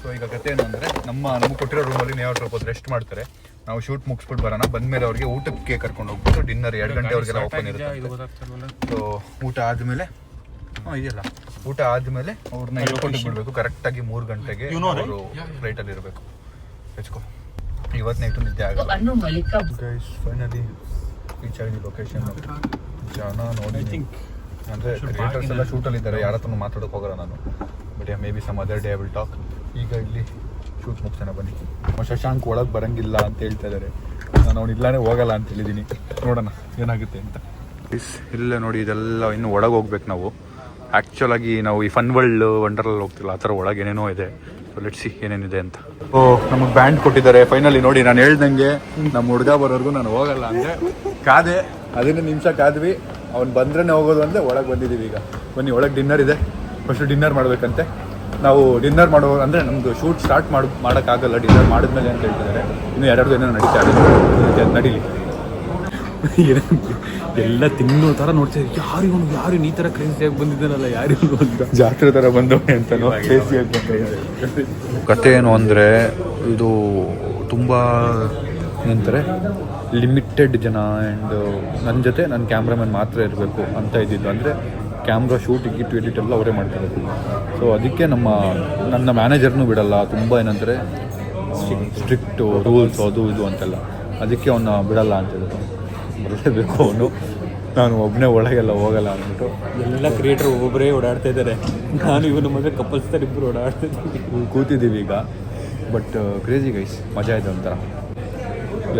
ಸೊ ಈಗ ಕತೆ ಏನು ಅಂದರೆ, ನಮಗೆ ಕೊಟ್ಟಿರೋ ರೂಮಲ್ಲಿ ನೇಹ ಸ್ವಲ್ಪ ಹೊತ್ತು ರೆಸ್ಟ್ ಮಾಡ್ತಾರೆ. ನಾವು ಶೂಟ್ ಮುಗಿಸ್ಬಿಟ್ಟು ಬರೋಣ. ಬಂದಮೇಲೆ ಅವ್ರಿಗೆ ಊಟಕ್ಕೆ ಕರ್ಕೊಂಡು ಹೋಗ್ಬಿಟ್ಟು ಡಿನ್ನರ್ 2 ಗಂಟೆ ಅವ್ರಿಗೆಲ್ಲ ಓಪನ್ ಇರುತ್ತೆ. ಸೊ ಊಟ ಆದಮೇಲೆ ಇದೆಯಲ್ಲ, ಊಟ ಆದಮೇಲೆ ಅವ್ರನ್ನ ಏರ್ಪೋರ್ಟಿಗೆ ಬಿಡಬೇಕು. ಕರೆಕ್ಟಾಗಿ 3 ಗಂಟೆಗೆ ಅವರು ಫ್ಲೈಟಲ್ಲಿ ಇರಬೇಕು. ಹೆಚ್ಕೋ, ಇವತ್ತು ನೈಟು ನಿದ್ದೆ ಆಗಲ್ಲ ಗೈಸ್. ಫೈನಲಿ ರೀಚ್ ಆಗಿದೆ ಲೊಕೇಶನ್. ಜನ ನೋಡಿ, ಅಂದರೆ ಕ್ರಿಯೇಟರ್ಸ್ ಎಲ್ಲ ಶೂಟಲ್ಲಿದ್ದಾರೆ, ಯಾರ ಹತ್ರ ಮಾತಾಡೋಕೆ ಹೋಗಲ್ಲ ನಾನು. But may be some other day I will talk. ಈಗ ಇಲ್ಲಿ ಶೂಟ್ ಮುಗಿಸೋಣ ಬನ್ನಿ. ಶಶಾಂಕ್ ಒಳಗೆ ಬರೋಂಗಿಲ್ಲ ಅಂತ ಹೇಳ್ತಾ ಇದ್ದಾರೆ. ನಾನು ಅವ್ನು ಇಲ್ಲಾನೇ ಹೋಗಲ್ಲ ಅಂತ ಹೇಳಿದ್ದೀನಿ. ನೋಡೋಣ ಏನಾಗುತ್ತೆ ಅಂತ. ಇಲ್ಲೇ ನೋಡಿ, ಇದೆಲ್ಲ ಇನ್ನು ಒಳಗೆ ಹೋಗ್ಬೇಕು ನಾವು. ಆ್ಯಕ್ಚುಲಾಗಿ ನಾವು ಈ ಫನ್ ವರ್ಲ್ಡ್ ವಂಡರಲ್ಲಿ ಹೋಗ್ತಿಲ್ಲ, ಆ ಥರ ಒಳಗೆ ಏನೇನೋ ಇದೆ. ಸೊ ಲೆಟ್ಸ್ ಸಿ ಏನೇನಿದೆ ಅಂತ. ಓ ನಮಗೆ ಬ್ಯಾಂಡ್ ಕೊಟ್ಟಿದ್ದಾರೆ ಫೈನಲಿ. ನೋಡಿ, ನಾನು ಹೇಳ್ದಂಗೆ ನಮ್ಮ ಹುಡುಗ ಬರೋರ್ಗು ನಾನು ಹೋಗಲ್ಲ ಅಂದರೆ ಕಾದೆ. 15 ನಿಮಿಷ ಕಾದ್ವಿ. ಅವ್ನು ಬಂದ್ರೇ ಹೋಗೋದು ಅಂದರೆ ಒಳಗೆ ಬಂದಿದ್ದೀವಿ. ಈಗ ಬನ್ನಿ, ಒಳಗೆ ಡಿನ್ನರ್ ಇದೆ. ಫಸ್ಟ್ ಡಿನ್ನರ್ ಮಾಡಬೇಕಂತೆ. ನಾವು ಡಿನ್ನರ್ ಮಾಡೋ ಅಂದರೆ ನಮ್ಮದು ಶೂಟ್ ಸ್ಟಾರ್ಟ್ ಮಾಡೋಕ್ಕಾಗಲ್ಲ ಡಿನ್ನರ್ ಮಾಡಿದ್ಮೇಲೆ ಅಂತ ಹೇಳ್ತಿದ್ದಾರೆ. ಇನ್ನು 2 ಏನೋ ನಡೀತಾ ಇದೆ, ನಡೀಲಿ. ಎಲ್ಲ ತಿನ್ನೋ ಥರ ನೋಡ್ತಾ ಇದ್ದೀವಿ. ಯಾರು ಈ ಥರ ಕ್ರೇಜಿಯಾಗಿ ಬಂದಿದ್ದಾನಲ್ಲ, ಯಾರಿಗೂ ಅಂತ ಜಾತ್ರೆ ಥರ ಬಂದವನೇ ಅಂತಲೂ ಕ್ರೇಜಿಯಾಗಿ ಬಂದಿದೆ. ಕತೆ ಏನು ಅಂದರೆ, ಇದು ತುಂಬ ಏನಂತಾರೆ, ಲಿಮಿಟೆಡ್ ಜನ ಆ್ಯಂಡ್ ನನ್ನ ಜೊತೆ ನನ್ನ ಕ್ಯಾಮ್ರಾಮನ್ ಮಾತ್ರ ಇರಬೇಕು ಅಂತ ಇದ್ದಿದ್ದು. ಅಂದರೆ ಕ್ಯಾಮ್ರಾ ಶೂಟ್ ಎಡಿಟ್ ಎಲ್ಲ ಅವರೇ ಮಾಡ್ತಿರೋದು. ಸೊ ಅದಕ್ಕೆ ನನ್ನ ಮ್ಯಾನೇಜರ್ನೂ ಬಿಡಲ್ಲ. ತುಂಬ ಏನಂದರೆ ಸ್ಟ್ರಿಕ್ಟು ರೂಲ್ಸ್ ಅದು ಇದು ಅಂತೆಲ್ಲ. ಅದಕ್ಕೆ ಅವನ್ನ ಬಿಡಲ್ಲ ಅಂತೇಳಿದ್ರು. ಬರಲೇಬೇಕು ಅವನು, ನಾನು ಒಬ್ಬನೇ ಒಳಗೆಲ್ಲ ಹೋಗಲ್ಲ ಅಂದ್ಬಿಟ್ಟು. ಎಲ್ಲ ಕ್ರಿಯೇಟರ್ ಒಬ್ಬೊಬ್ಬರೇ ಓಡಾಡ್ತಾ ಇದ್ದಾರೆ. ನಾನು ಇವನು ಮದುವೆ ಕಪಲ್ಸ್ ಥರ ಇಬ್ಬರು ಓಡಾಡ್ತಾ ಇದ್ದೀವಿ, ಕೂತಿದ್ದೀವಿ ಈಗ. ಬಟ್ ಕ್ರೇಜಿ ಗೈಸ್, ಮಜಾ ಇದೆ ಒಂಥರ.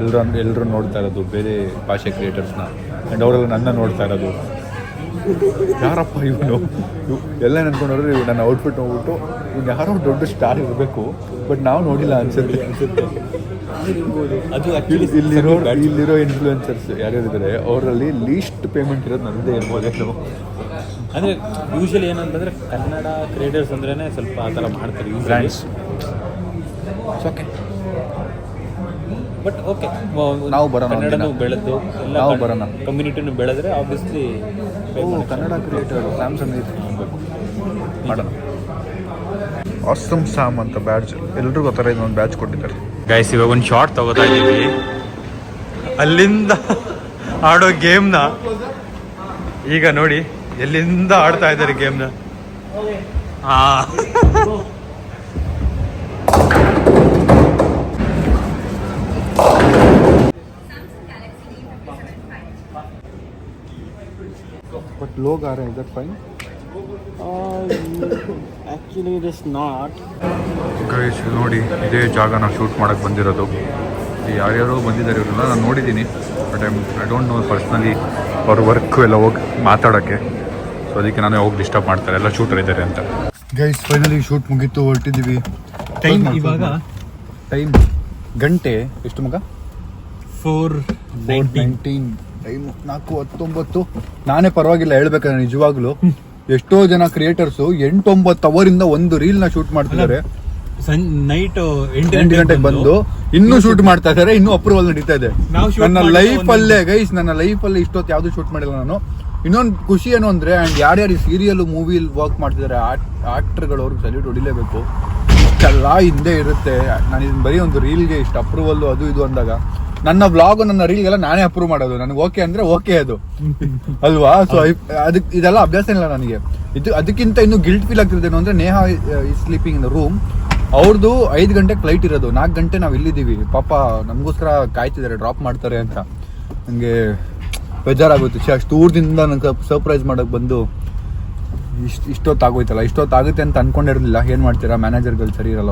ಎಲ್ಲರೂ ನೋಡ್ತಾ ಇರೋದು ಬೇರೆ ಭಾಷೆ ಕ್ರಿಯೇಟರ್ಸ್ನ, ಆ್ಯಂಡ್ ಅವರೆಲ್ಲ ನನ್ನ ನೋಡ್ತಾ ಇರೋದು. ಯಾರಪ್ಪ ಇವನು ಎಲ್ಲ ನೆನ್ಕೊಂಡ್ರೆ, ಇವು ನನ್ನ ಔಟ್ಫಿಟ್ ನೋಡ್ಬಿಟ್ಟು ಇವ್ನು ಯಾರೋ ದೊಡ್ಡ ಸ್ಟಾರ್ ಇರಬೇಕು, ಬಟ್ ನಾವು ನೋಡಿಲ್ಲ ಅನ್ಸುತ್ತೆ. ಅದು ಇಲ್ಲಿರೋ ಇನ್ಫ್ಲೂಯೆನ್ಸರ್ಸ್ ಯಾರ್ಯಾರಿದ್ದಾರೆ ಅವರಲ್ಲಿ ಲೀಸ್ಟ್ ಪೇಮೆಂಟ್ ಇರೋದು ನನ್ನದೇ ಇರ್ಬೋದೇನು. ಅಂದರೆ ಯೂಶಲಿ ಏನಂತಂದರೆ ಕನ್ನಡ ಕ್ರಿಯೇಟರ್ಸ್ ಅಂದ್ರೇ ಸ್ವಲ್ಪ ಆ ಥರ ಮಾಡ್ತಾರೆ ಬ್ರ್ಯಾಂಡ್ಸ್. ಓಕೆ, ಬಟ್ ಓಕೆ, ನಾವು ಬರೋಣ, ಕನ್ನಡನೂ ಬೆಳೆದು ಎಲ್ಲ ನಾವು ಬರೋಣ, ಕಮ್ಯುನಿಟಿನೂ ಬೆಳೆದ್ರೆ ಆಬ್ವಿಯಸ್ಲಿ ಕನ್ನಡ ಕ್ರಿಯೇಟರ್ ಸ್ಯಾಮ್ಸಂಗ್ ಆಗಬೇಕು, ಮಾಡೋಣ. ಆಸಮ್ ಸ್ಯಾಮ್ ಅಂತ ಬ್ಯಾಡ್ಜ್ ಎಲ್ರಿಗೂ ಆ ಥರ ಇದೊಂದು ಬ್ಯಾಡ್ಜ್ ಕೊಟ್ಟಿದ್ದಾರೆ. ಗೈಸ್ ಇವಾಗ ಒಂದು ಶಾರ್ಟ್ ತಗೋತಾ ಇದ್ದೀವಿ ಅಲ್ಲಿಂದ ಆಡೋ ಗೇಮ್ನ. ಈಗ ನೋಡಿ ಎಲ್ಲಿಂದ ಆಡ್ತಾ ಇದ್ದಾರೆ ಗೇಮ್ನ. ಹಾ ಬಟ್ ಲೋಗ್ ಆ ರहा है इधर fine actually it is not. Guys ನೋಡಿ ಇದೇ ಜಾಗ ನಾವು ಶೂಟ್ ಮಾಡಕ್ಕೆ ಬಂದಿರೋದು. ಯಾರ್ಯಾರೋ ಬಂದಿದ್ದಾರೆ ಇವರೆಲ್ಲ ನಾನು ನೋಡಿದ್ದೀನಿ, but I don't know personally ಅವ್ರ ವರ್ಕ್ ಎಲ್ಲ ಹೋಗಿ ಮಾತಾಡೋಕ್ಕೆ. ಸೊ ಅದಕ್ಕೆ ನಾನು ಹೋಗಿ ಡಿಸ್ಟರ್ಬ್ ಮಾಡ್ತಾರೆ, ಎಲ್ಲ ಶೂಟರ್ ಇದ್ದಾರೆ ಅಂತ. ಗೈಸ್ ಫೈನಲಿ ಶೂಟ್ ಮುಗೀತು, ಹೊರಟಿದ್ದೀವಿ. ಟೈಮ್ ಇವಾಗ ಟೈಮ್ ಗಂಟೆ ಎಷ್ಟು ಮಗ? 4:19 ಟೈಮ್ 4:19. ನಾನೇ ಪರವಾಗಿಲ್ಲ ಹೇಳ್ಬೇಕಾದ್ರೆ ನಿಜವಾಗ್ಲೂ. ಎಷ್ಟೋ ಜನ ಕ್ರಿಯೇಟರ್ಸ್ 8-9 ಅವರಿಂದ ಒಂದು ರೀಲ್ ನ ಶೂಟ್ ಮಾಡ್ತಿದ್ದಾರೆ. ನೈಟ್ 8 ಗಂಟೆಗೆ ಬಂದು ಇನ್ನೂ ಶೂಟ್ ಮಾಡ್ತಾ ಇದಾರೆ, ಇನ್ನೂ ಅಪ್ರೂವಲ್ ನಡೀತಾ ಇದೆ. ನನ್ನ ಲೈಫ್ ಅಲ್ಲೇ ಗೈಸ್, ನನ್ನ ಲೈಫ್ ಅಲ್ಲಿ ಇಷ್ಟೊತ್ತು ಯಾವ್ದು ಶೂಟ್ ಮಾಡಿಲ್ಲ ನಾನು. ಇನ್ನೊಂದು ಖುಷಿ ಏನು ಅಂದ್ರೆ, ಅಂಡ್ ಯಾರ್ಯಾರು ಸೀರಿಯಲ್ ಮೂವಿಲ್ ವರ್ಕ್ ಮಾಡ್ತಿದ್ದಾರೆ ಆಕ್ಟರ್ಗಳು, ಅವ್ರಿಗೆ ಸಲ್ಯೂಟ್ ಹೊಡಿಲೇಬೇಕು. ಇಷ್ಟೆಲ್ಲ ಹಿಂದೆ ಇರುತ್ತೆ. ನಾನು ಇದನ್ನ ಬರೀ ಒಂದು ರೀಲ್ಗೆ ಇಷ್ಟು ಅಪ್ರೂವಲ್ ಅದು ಇದು ಅಂದಾಗ, ನನ್ನ ವ್ಲಾಗ್ ನನ್ನ ರೀಲ್ಗೆಲ್ಲ ನಾನೇ ಅಪ್ರೂವ್ ಮಾಡೋದು. ನನಗೆ ಓಕೆ ಅಂದ್ರೆ ಓಕೆ ಅದು ಅಲ್ವಾ? ಸೊ ಅದಕ್ಕೆ ಇದೆಲ್ಲ ಅಭ್ಯಾಸ ಇಲ್ಲ ನನಗೆ. ಅದಕ್ಕಿಂತ ಇನ್ನೂ ಗಿಲ್ಟ್ ಫೀಲ್ ಆಗ್ತಿದ್ದೇನು ಅಂದ್ರೆ, Neha is sleeping in the room. ಅವ್ರದ್ದು 5 ಗಂಟೆಗೆ ಫ್ಲೈಟ್ ಇರೋದು, 4 ಗಂಟೆ ನಾವು ಇಲ್ಲಿದ್ದೀವಿ. ಪಾಪ ನಮಗೋಸ್ಕರ ಕಾಯ್ತಿದ್ದಾರೆ, ಡ್ರಾಪ್ ಮಾಡ್ತಾರೆ ಅಂತ. ನನಗೆ ಬೇಜಾರಾಗುತ್ತೆ. ಅಷ್ಟು ದೂರದಿಂದ ನಂಗೆ ಸರ್ಪ್ರೈಸ್ ಮಾಡಕ್ ಬಂದು ಇಷ್ಟೊತ್ತಾಗೋಯ್ತಲ್ಲ. ಇಷ್ಟೊತ್ತಾಗುತ್ತೆ ಅಂತ ಅನ್ಕೊಂಡಿರ್ಲಿಲ್ಲ. ಏನ್ ಮಾಡ್ತೀರಾ, ಮ್ಯಾನೇಜರ್ಗಳು ಸರಿ ಇರಲ್ಲ.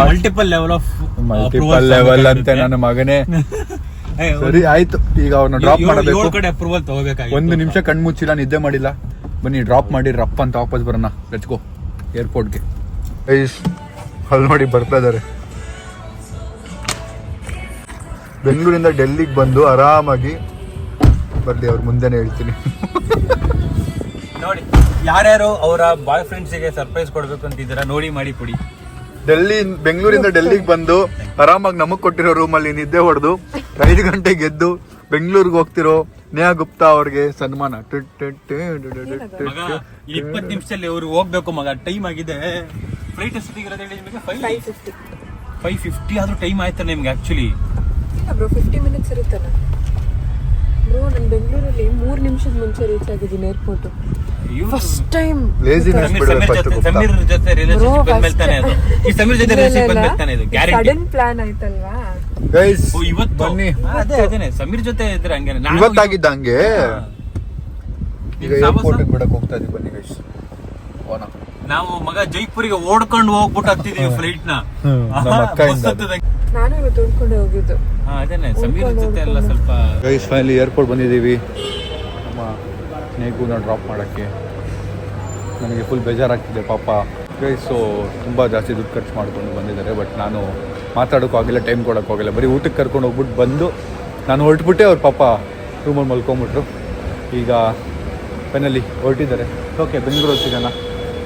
ಮಲ್ಟಿಪಲ್ ಲೆವೆಲ್ ಅಂತೆ ನನ್ನ ಮಗನೇ. ಸರಿ ಆಯ್ತು, ಈಗ ಅವ್ರನ್ನ ಡ್ರಾಪ್ ಮಾಡಬೇಕು. ಅಪ್ರೂವಲ್ ತಗೋಬೇಕಾಗಿ 1 ನಿಮಿಷ ಕಣ್ಮುಚ್ಚಿಲ್ಲ, ನಿದ್ದೆ ಮಾಡಿಲ್ಲ. ಬನ್ನಿ ಡ್ರಾಪ್ ಮಾಡಿ ರಪ್ಪ ಅಂತ ವಾಪಸ್ ಬರೋಣ. ಲೆಟ್ಸ್ ಗೋ ಏರ್ಪೋರ್ಟ್ಗೆ. ಅಲ್ಲಿ ನೋಡಿ ಬರ್ತಾ ಇದಾರೆ. ಬೆಂಗಳೂರಿಂದ ಡೆಲ್ಲಿಗೆ ಬಂದು ಆರಾಮಾಗಿ ಬರ್ಲಿ, ಅವ್ರ ಮುಂದೆನೆ ಹೇಳ್ತೀನಿ. ನೋಡಿ ಯಾರ್ಯಾರು ಅವರ ಬಾಯ್ ಫ್ರೆಂಡ್ಸಿಗೆ ಸರ್ಪ್ರೈಸ್ ಕೊಡ್ಬೇಕು ಅಂತಿದ್ದೀರಾ, ನೋಡಿ ಮಾಡಿ ಕೊಡಿ. ಬೆಂಗಳೂರಿಂದ ಡೆಲ್ಲಿಗೆ ಬಂದು ಆರಾಮಾಗಿ ನಮಗ್ ಕೊಟ್ಟಿರೋ ರೂಮಲ್ಲಿ ನಿದ್ದೆ ಹೊಡೆದು 5 ಗಂಟೆಗೆ ಗೆದ್ದು ಬೆಂಗಳೂರಿಗೆ ಹೋಗ್ತಿರೋ ನೇಹಾ ಗುಪ್ತಾ ಅವ್ರಿಗೆ ಸನ್ಮಾನ. 20 ನಿಮಿಷದಲ್ಲಿ ಅವ್ರು ಹೋಗ್ಬೇಕು ಮಗ, ಟೈಮ್ ಆಗಿದೆ. ಫ್ಲೈಟ್ ಎಷ್ಟಿರೋದು ಹೇಳಿ ನಿಮಗೆ? 5:50 ಆದ್ರೂ ಟೈಮ್ ಆಯ್ತಲ್ಲ ನಿಮ್ಗೆ ಆಕ್ಚುಲಿ? ಬ್ರೋ 50 ಮಿನಿಟ್ಸ್ ಇರುತ್ತಲ್ಲ ಬ್ರೋ. ನಾನು ಬೆಂಗಳೂರಲ್ಲಿ 3 ನಿಮಿಷದ ಮುಂಚೆ ರೀಚ್ ಆಗಿದ್ದೀನಿ ಏರ್ಪೋರ್ಟ್. ಫಸ್ಟ್ ಟೈಮ್ ಸಮೀರ್ ಜೊತೆ ರಿಲೇಶನ್ಶಿಪ್ ಬಂದ್ಮೇಲೆ ತಾನೆ ಅದು. ಈ ಸಮೀರ್ ಜೊತೆ ರಿಲೇಶನ್ಶಿಪ್ ಬಂದ್ಮೇಲೆ ತಾನೆ ಇದು ಗ್ಯಾರಂಟಿ. ಸಡನ್ ಪ್ಲಾನ್ ಆಯ್ತಲ್ವಾ ಗೈಸ್? ಇವತ್ತು ಬನ್ನಿ. ಅದೇನೆ ಸಮೀರ್ ಜೊತೆ ಇದ್ರೆ ಹಂಗೇನೆ. ಇವತ್ತಾಗಿದ್ದ ಹಂಗೆ. ಈಗ ಏರ್ಪೋರ್ಟ್ ಬಿಡಕ್ ಹೋಗ್ತಾ ಇದೀವಿ, ಬನ್ನಿ ಗೈಸ್. ನಾವು ಮಗ ಜೈಪುರಿಗೆ ಓಡ್ಕೊಂಡು ಹೋಗ್ಬಿಟ್ಟು ಹತ್ತಿದೀವಿ ಫ್ಲೈಟ್ ನ. ನಾನು ಇವತ್ತು ಓಡ್ಕೊಂಡೆ ಹೋಗಿದ್ದು. ಅದೇನೆ ಸಮೀರ್ ಜೊತೆ ಎಲ್ಲ ಸ್ವಲ್ಪ. ಗೈಸ್ ಫೈನಲಿ ಏರ್ಪೋರ್ಟ್ ಬಂದಿದ್ದೀವಿ. ನಮ್ಮ ನೇಗುನ ಡ್ರಾಪ್ ಮಾಡೋಕ್ಕೆ ನನಗೆ ಫುಲ್ ಬೇಜಾರಾಗ್ತಿದೆ ಪಾಪ. ಗೈಸು ತುಂಬ ಜಾಸ್ತಿ ದುಡ್ಡು ಖರ್ಚು ಮಾಡ್ಕೊಂಡು ಬಂದಿದ್ದಾರೆ. ಬಟ್ ನಾನು ಮಾತಾಡೋಕ್ಕೂ ಆಗಿಲ್ಲ, ಟೈಮ್ ಕೊಡೋಕ್ಕೂ ಆಗಿಲ್ಲ. ಬರೀ ಊಟಕ್ಕೆ ಕರ್ಕೊಂಡು ಹೋಗ್ಬಿಟ್ಟು ಬಂದು ನಾನು ಹೊರಟ್ಬಿಟ್ಟೆ. ಅವ್ರ ಪಾಪ ರೂಮಲ್ಲಿ ಮಲ್ಕೊಂಬಿಟ್ರು. ಈಗ ಫೈನಲಿ ಹೊರಟಿದ್ದಾರೆ. ಓಕೆ, ಬೆಂಗಳೂರು ಸಿಗೋಣ.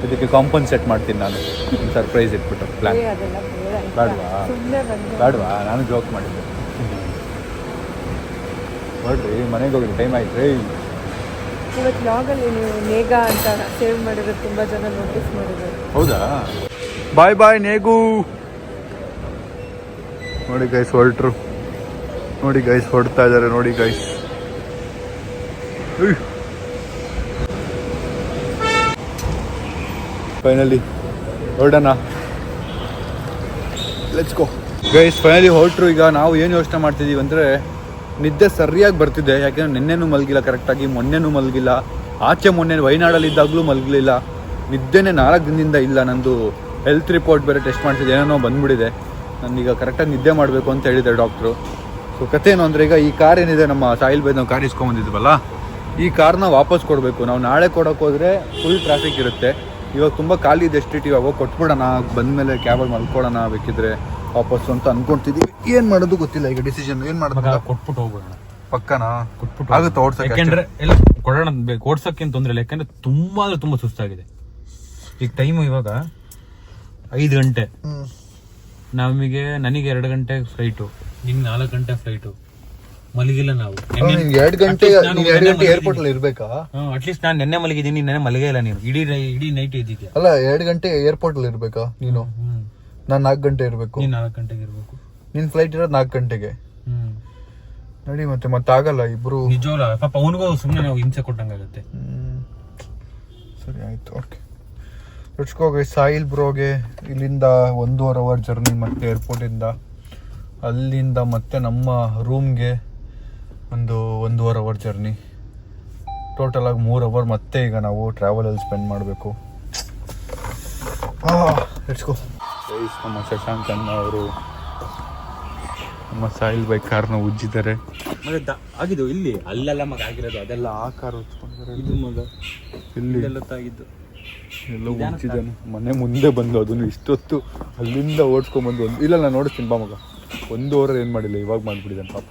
ಇದಕ್ಕೆ ಕಾಂಪನ್ಸೇಟ್ ಮಾಡ್ತೀನಿ ನಾನು, ಸರ್ಪ್ರೈಸ್ ಇಟ್ಬಿಟ್ಟು ಪ್ಲ್ಯಾನ್. ಬೇಡವಾ? ನಾನು ಜೋಕ್ ಮಾಡಿದ್ದೆ. ಹೊರಟ್ರಿ, ಮನೆಗೆ ಹೋಗಿ ಟೈಮ್ ಆಯ್ತು ರೀ. ಇವತ್ತು ಲಾಗಲ್ಲಿ ನೀವು ನೇಗಾ ಅಂತ ಸೇವ್ ಮಾಡಿದ್ರೆ ತುಂಬಾ ಜನ ನೋಟಿಸ್ ಮಾಡಿದ್ದಾರೆ. ಹೌದಾ? ಬಾಯ್ ಬಾಯ್ ನೇಗು. ನೋಡಿ ಗೈಸ್ ಹೊರಟ್ರು. ನೋಡಿ ಗೈಸ್ ಹೊರಡ್ತಾ ಇದ್ದಾರೆ. ನೋಡಿ ಗೈಸ್, ಫೈನಲಿ ಹೊರಡೋಣ. Let's go guys. ಫೈನಲಿ ಹೊರಟ್ರು. ಈಗ ನಾವು ಏನು ಯೋಚನೆ ಮಾಡ್ತಿದ್ದೀವಿ ಅಂದರೆ, ನಿದ್ದೆ ಸರಿಯಾಗಿ ಬರ್ತಿದೆ. ಯಾಕೆಂದರೆ ನಿನ್ನೆನೂ ಮಲಗಿಲ್ಲ ಕರೆಕ್ಟಾಗಿ, ಮೊನ್ನೆನೂ ಮಲಗಿಲ್ಲ, ಮೊನ್ನೆ ವಯನಾಡಲ್ಲಿ ಇದ್ದಾಗಲೂ ಮಲಗಲಿಲ್ಲ. ನಿದ್ದೆನೇ 4 ದಿನದಿಂದ ಇಲ್ಲ. ನಂದು ಹೆಲ್ತ್ ರಿಪೋರ್ಟ್ ಬೇರೆ ಟೆಸ್ಟ್ ಮಾಡ್ತಿದ್ದೆ, ಏನೇನೋ ಬಂದ್ಬಿಟ್ಟಿದೆ. ನನಗೀಗ ಕರೆಕ್ಟಾಗಿ ನಿದ್ದೆ ಮಾಡಬೇಕು ಅಂತ ಹೇಳಿದ್ದಾರೆ ಡಾಕ್ಟ್ರು. ಸೊ ಕತೆ ಏನು ಅಂದರೆ, ಈಗ ಈ ಕಾರ್ ಏನಿದೆ ನಮ್ಮ ಸಾಯಿಲ್ ಬೈ, ನಾವು ಕಾರ್ ಇಸ್ಕೊಂಬಂದಿದ್ವಲ್ಲ, ಈ ಕಾರ್ನ ವಾಪಸ್ ಕೊಡಬೇಕು. ನಾವು ನಾಳೆ ಕೊಡೋಕೆ ಹೋದರೆ ಫುಲ್ ಟ್ರಾಫಿಕ್ ಇರುತ್ತೆ. ಇವಾಗ ತುಂಬ ಖಾಲಿ ಇದೆ ಎಸ್ಟಿಟಿ. ಇವಾಗ ಕೊಟ್ಬಿಡೋಣ, ಬಂದಮೇಲೆ ಕ್ಯಾಬಲ್ಲಿ ಮಲ್ಕೊಳ್ಳೋಣ ಬೇಕಿದ್ರೆ ವಾಪಸ್ಸು ಅಂತ ಅನ್ಕೊಂತಿದ್ದೀವಿ. ಏನು ಮಾಡೋದು ಗೊತ್ತಿಲ್ಲ ಈಗ, ಡಿಸಿಷನ್ ಏನು ಮಾಡೋದು. ಕೊಟ್ಬಿಟ್ಟು ಹೋಗ್ಬಿಡೋಣ. ಪಕ್ಕನಾ? ಕೊಟ್ಬಿಟ್ಟು ಆಗುತ್ತೆ ಓಡ್ಸಕ್ಕೆ. ಯಾಕೆಂದ್ರೆ ಎಲ್ಲ ಕೊಡೋಣ, ಓಡ್ಸೋಕ್ಕೇನು ತೊಂದರೆ ಇಲ್ಲ. ಯಾಕಂದ್ರೆ ತುಂಬಾ ಅಂದ್ರೆ ತುಂಬಾ ಸುಸ್ತಾಗಿದೆ. ಈಗ ಟೈಮು ಇವಾಗ 5 ಗಂಟೆ. ನನಗೆ 2 ಗಂಟೆ ಫ್ಲೈಟು, ನಿಮ್ಗೆ 4 ಗಂಟೆ ಫ್ಲೈಟು. ಮಲಗಿಲ್ಲ ನಾವು. 2 ಗಂಟೆ ಏರ್ಪೋರ್ಟ್ ಅಲ್ಲಿ ಇರ್ಬೇಕಾ? ಅಟ್ಲೀಸ್ಟ್ ನಾನು ನೆನ್ನೆ ಮಲಗಿದ್ದೀನಿ, ನೆನ್ನೆ ಮಲಗೇ ಇಲ್ಲ. ನೀನು ಇಡೀ ನೈಟ್ ಇದ್ದಿದ್ಯಾ? ಅಲ್ಲ, 2 ಗಂಟೆ ಏರ್ಪೋರ್ಟ್ ಅಲ್ಲಿ ಇರ್ಬೇಕಾ ನೀನು? ನಾನು 4 ಗಂಟೆ ಇರಬೇಕು. ನೀನ್ 4 ಗಂಟೆಗೆ ಇರ್ಬೇಕು. ನಿನ್ನ ಫ್ಲೈಟ್ ಇರೋದು 4 ಗಂಟೆಗೆ. ನಡಿ ಮತ್ತೆ ಆಗಲ್ಲ ಇಬ್ರು. ನಿಜವಲ್ಲ ಪಾಪ ಅವನಿಗೂ ಸುಮ್ಮನೆ ನಾವು ಹಿಂಸೆ ಕೊಟ್ಟಂಗಾಗತ್ತೆ. ಸರಿ ಆಯ್ತು, ಓಕೆ. ರುಚ್ಕೋಗಿ ಸಾಯಿಲ್ ಬ್ರೋಗೆ ಇಲ್ಲಿಂದ 1.5 ಅವರ್ ಜರ್ನಿ, ಮತ್ತೆ ಏರ್ಪೋರ್ಟಿಂದ ಅಲ್ಲಿಂದ ಮತ್ತೆ ನಮ್ಮ ರೂಮ್ಗೆ 1.5 ಅವರ್ ಜರ್ನಿ. ಟೋಟಲ್ ಆಗಿ 3 ಅವರ್ ಮತ್ತೆ ಈಗ ನಾವು ಟ್ರಾವೆಲಲ್ಲಿ ಸ್ಪೆಂಡ್ ಮಾಡಬೇಕು. Let's go. ನಮ್ಮ ಶಶಾಂಕ್ ಅಣ್ಣ ಅವರು ನಮ್ಮ ಸಾಯಿಲ್ ಬೈ ಕಾರ್ನ ಉಜ್ಜಿದ್ದಾರೆ. ಮತ್ತೆ ಆಗಿದ್ದು ಇಲ್ಲಿ ಅಲ್ಲೆಲ್ಲ ಮಗ ಆಗಿರೋದು ಅದೆಲ್ಲ ಆ ಕಾರ್ ಹೊತ್ಕೊಂಡಿದ್ದಾರೆ. ಇದು ಮಗ ಇಲ್ಲಿ ಆಗಿದ್ದು ಎಲ್ಲ ಉಜ್ಜಿದ್ದಾನೆ. ಮನೆ ಮುಂದೆ ಬಂದು ಅದನ್ನು ಇಷ್ಟೊತ್ತು ಅಲ್ಲಿಂದ ಓಡಿಸ್ಕೊಂಡ್ಬಂದು ಇಲ್ಲ ನಾನು ನೋಡಿಸ್ತೀನಿ ಬಾ ಮಗ. 1 ಅವರ್ ಏನು ಮಾಡಿಲ್ಲ, ಇವಾಗ ಮಾಡಿಬಿಟ್ಟಿದ್ದಾನೆ ಪಾಪ.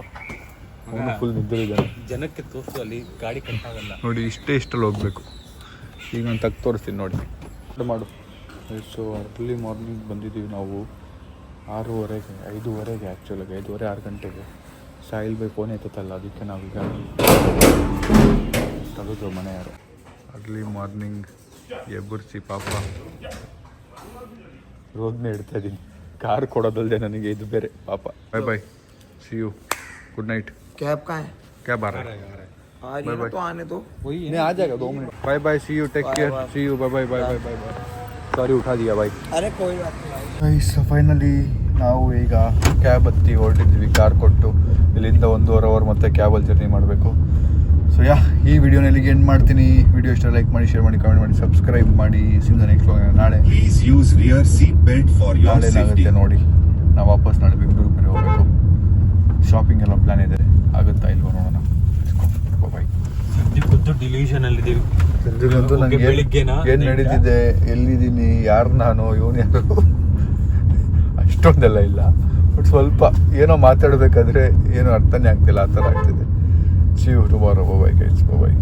ಅವನು ಫುಲ್ ನಿದ್ರಿದ್ದಾನೆ. ಜನಕ್ಕೆ ತೋರಿಸು ಅಲ್ಲಿ ಗಾಡಿ ಕಟ್ಟಾಗಲ್ಲ ನೋಡಿ, ಇಷ್ಟಲ್ಲಿ ಹೋಗ್ಬೇಕು. ಈಗ ನಾನು ತಗ್ಗಿ ತೋರಿಸ್ತೀನಿ ನೋಡಿ ಮಾಡು. ಸೊ ಅರ್ಲಿ ಮಾರ್ನಿಂಗ್ ಬಂದಿದ್ದೀವಿ ನಾವು 6:30ಗೆ 5:30ಗೆ ಆ್ಯಕ್ಚುಲಾಗಿ 5:30 6 ಗಂಟೆಗೆ. ಸಾಯಿಲ್ ಬೈ ಫೋನ್ ಎತ್ತಲ್ಲ, ಅದಕ್ಕೆ ನಾವೀಗ ತೆಗೆದ್ರು ಮನೆ ಯಾರು. ಅರ್ಲಿ ಮಾರ್ನಿಂಗ್ ಎಬ್ಬರಿಸಿ ಪಾಪ ರೋದ್ನೇ ಇಡ್ತಾ ಇದ್ದೀನಿ. ಕಾರ್ ಕೊಡೋದಲ್ಲದೆ ನನಗೆ ಇದು ಬೇರೆ ಪಾಪ. Bye bye, see you, good night. Cab कहाँ है? ಕ್ಯಾಬ್ आ रहा है? आ रही है ना, तो आने दो. नहीं आ जाएगा 2 minute. Bye bye, see you, take care, see you, bye bye bye bye bye bye. Sorry उठा दिया भाई. अरे कोई बात नहीं. ಗೈಸ್ ಫೈನಲಿ ನಾವು ಈಗ ಕ್ಯಾಬ್ ಹತ್ತಿ ಹೊರಟಿದ್ವಿ. ಕಾರ್ ಕೊಟ್ಟು ಇಲ್ಲಿಂದ 1.5 ಅವರ್ ಮತ್ತೆ ಕ್ಯಾಬಲ್ಲಿ ಜರ್ನಿ ಮಾಡಬೇಕು. ಸೊ ಈ ವಿಡಿಯೋನ ಇಲ್ಲಿಗೆ ಎಂಡ್ ಮಾಡ್ತೀನಿ. ವಿಡಿಯೋ ಇಷ್ಟ ಲೈಕ್ ಮಾಡಿ, ಶೇರ್ ಮಾಡಿ, ಕಮೆಂಟ್ ಮಾಡಿ, ಸಬ್ಸ್ಕ್ರೈಬ್ ಮಾಡಿ. ಸಿಂದ ನೆಕ್ಸ್ಟ್ ನಾಳೆ ನಾಳೆನಾಗುತ್ತೆ ನೋಡಿ. ನಾವು ವಾಪಸ್ ನಾಳೆ ಬೆಂಗಳೂರು ಕಡೆ ಹೋಗಬೇಕು. ಶಾಪಿಂಗ್ ಎಲ್ಲ ಪ್ಲಾನ್ ಇದೆ, ಆಗುತ್ತಾ ಇಲ್ವೋ ನೋಡೋಣ. ಬಾಯ್. ಸದ್ಯಕ್ಕಂತೂ ಡಿಲ್ಯೂಷನ್ ಅಲ್ಲಿ ಇದೀವಿ. ಸದ್ಯಕ್ಕಂತೂ ನನಗೆ ಏನು ನಡೀತಿದೆ, ಎಲ್ಲಿದ್ದೀನಿ, ಯಾರು ನಾನು, ಇವನು ಯಾರು ಅಷ್ಟೊಂದೆಲ್ಲ ಇಲ್ಲ. ಬಟ್ ಸ್ವಲ್ಪ ಏನೋ ಮಾತಾಡಬೇಕಾದ್ರೆ ಏನೋ ಅರ್ಥನೇ ಆಗ್ತಿಲ್ಲ, ಆ ಥರ ಆಗ್ತಿದೆ. See you tomorrow. Bye guys, bye.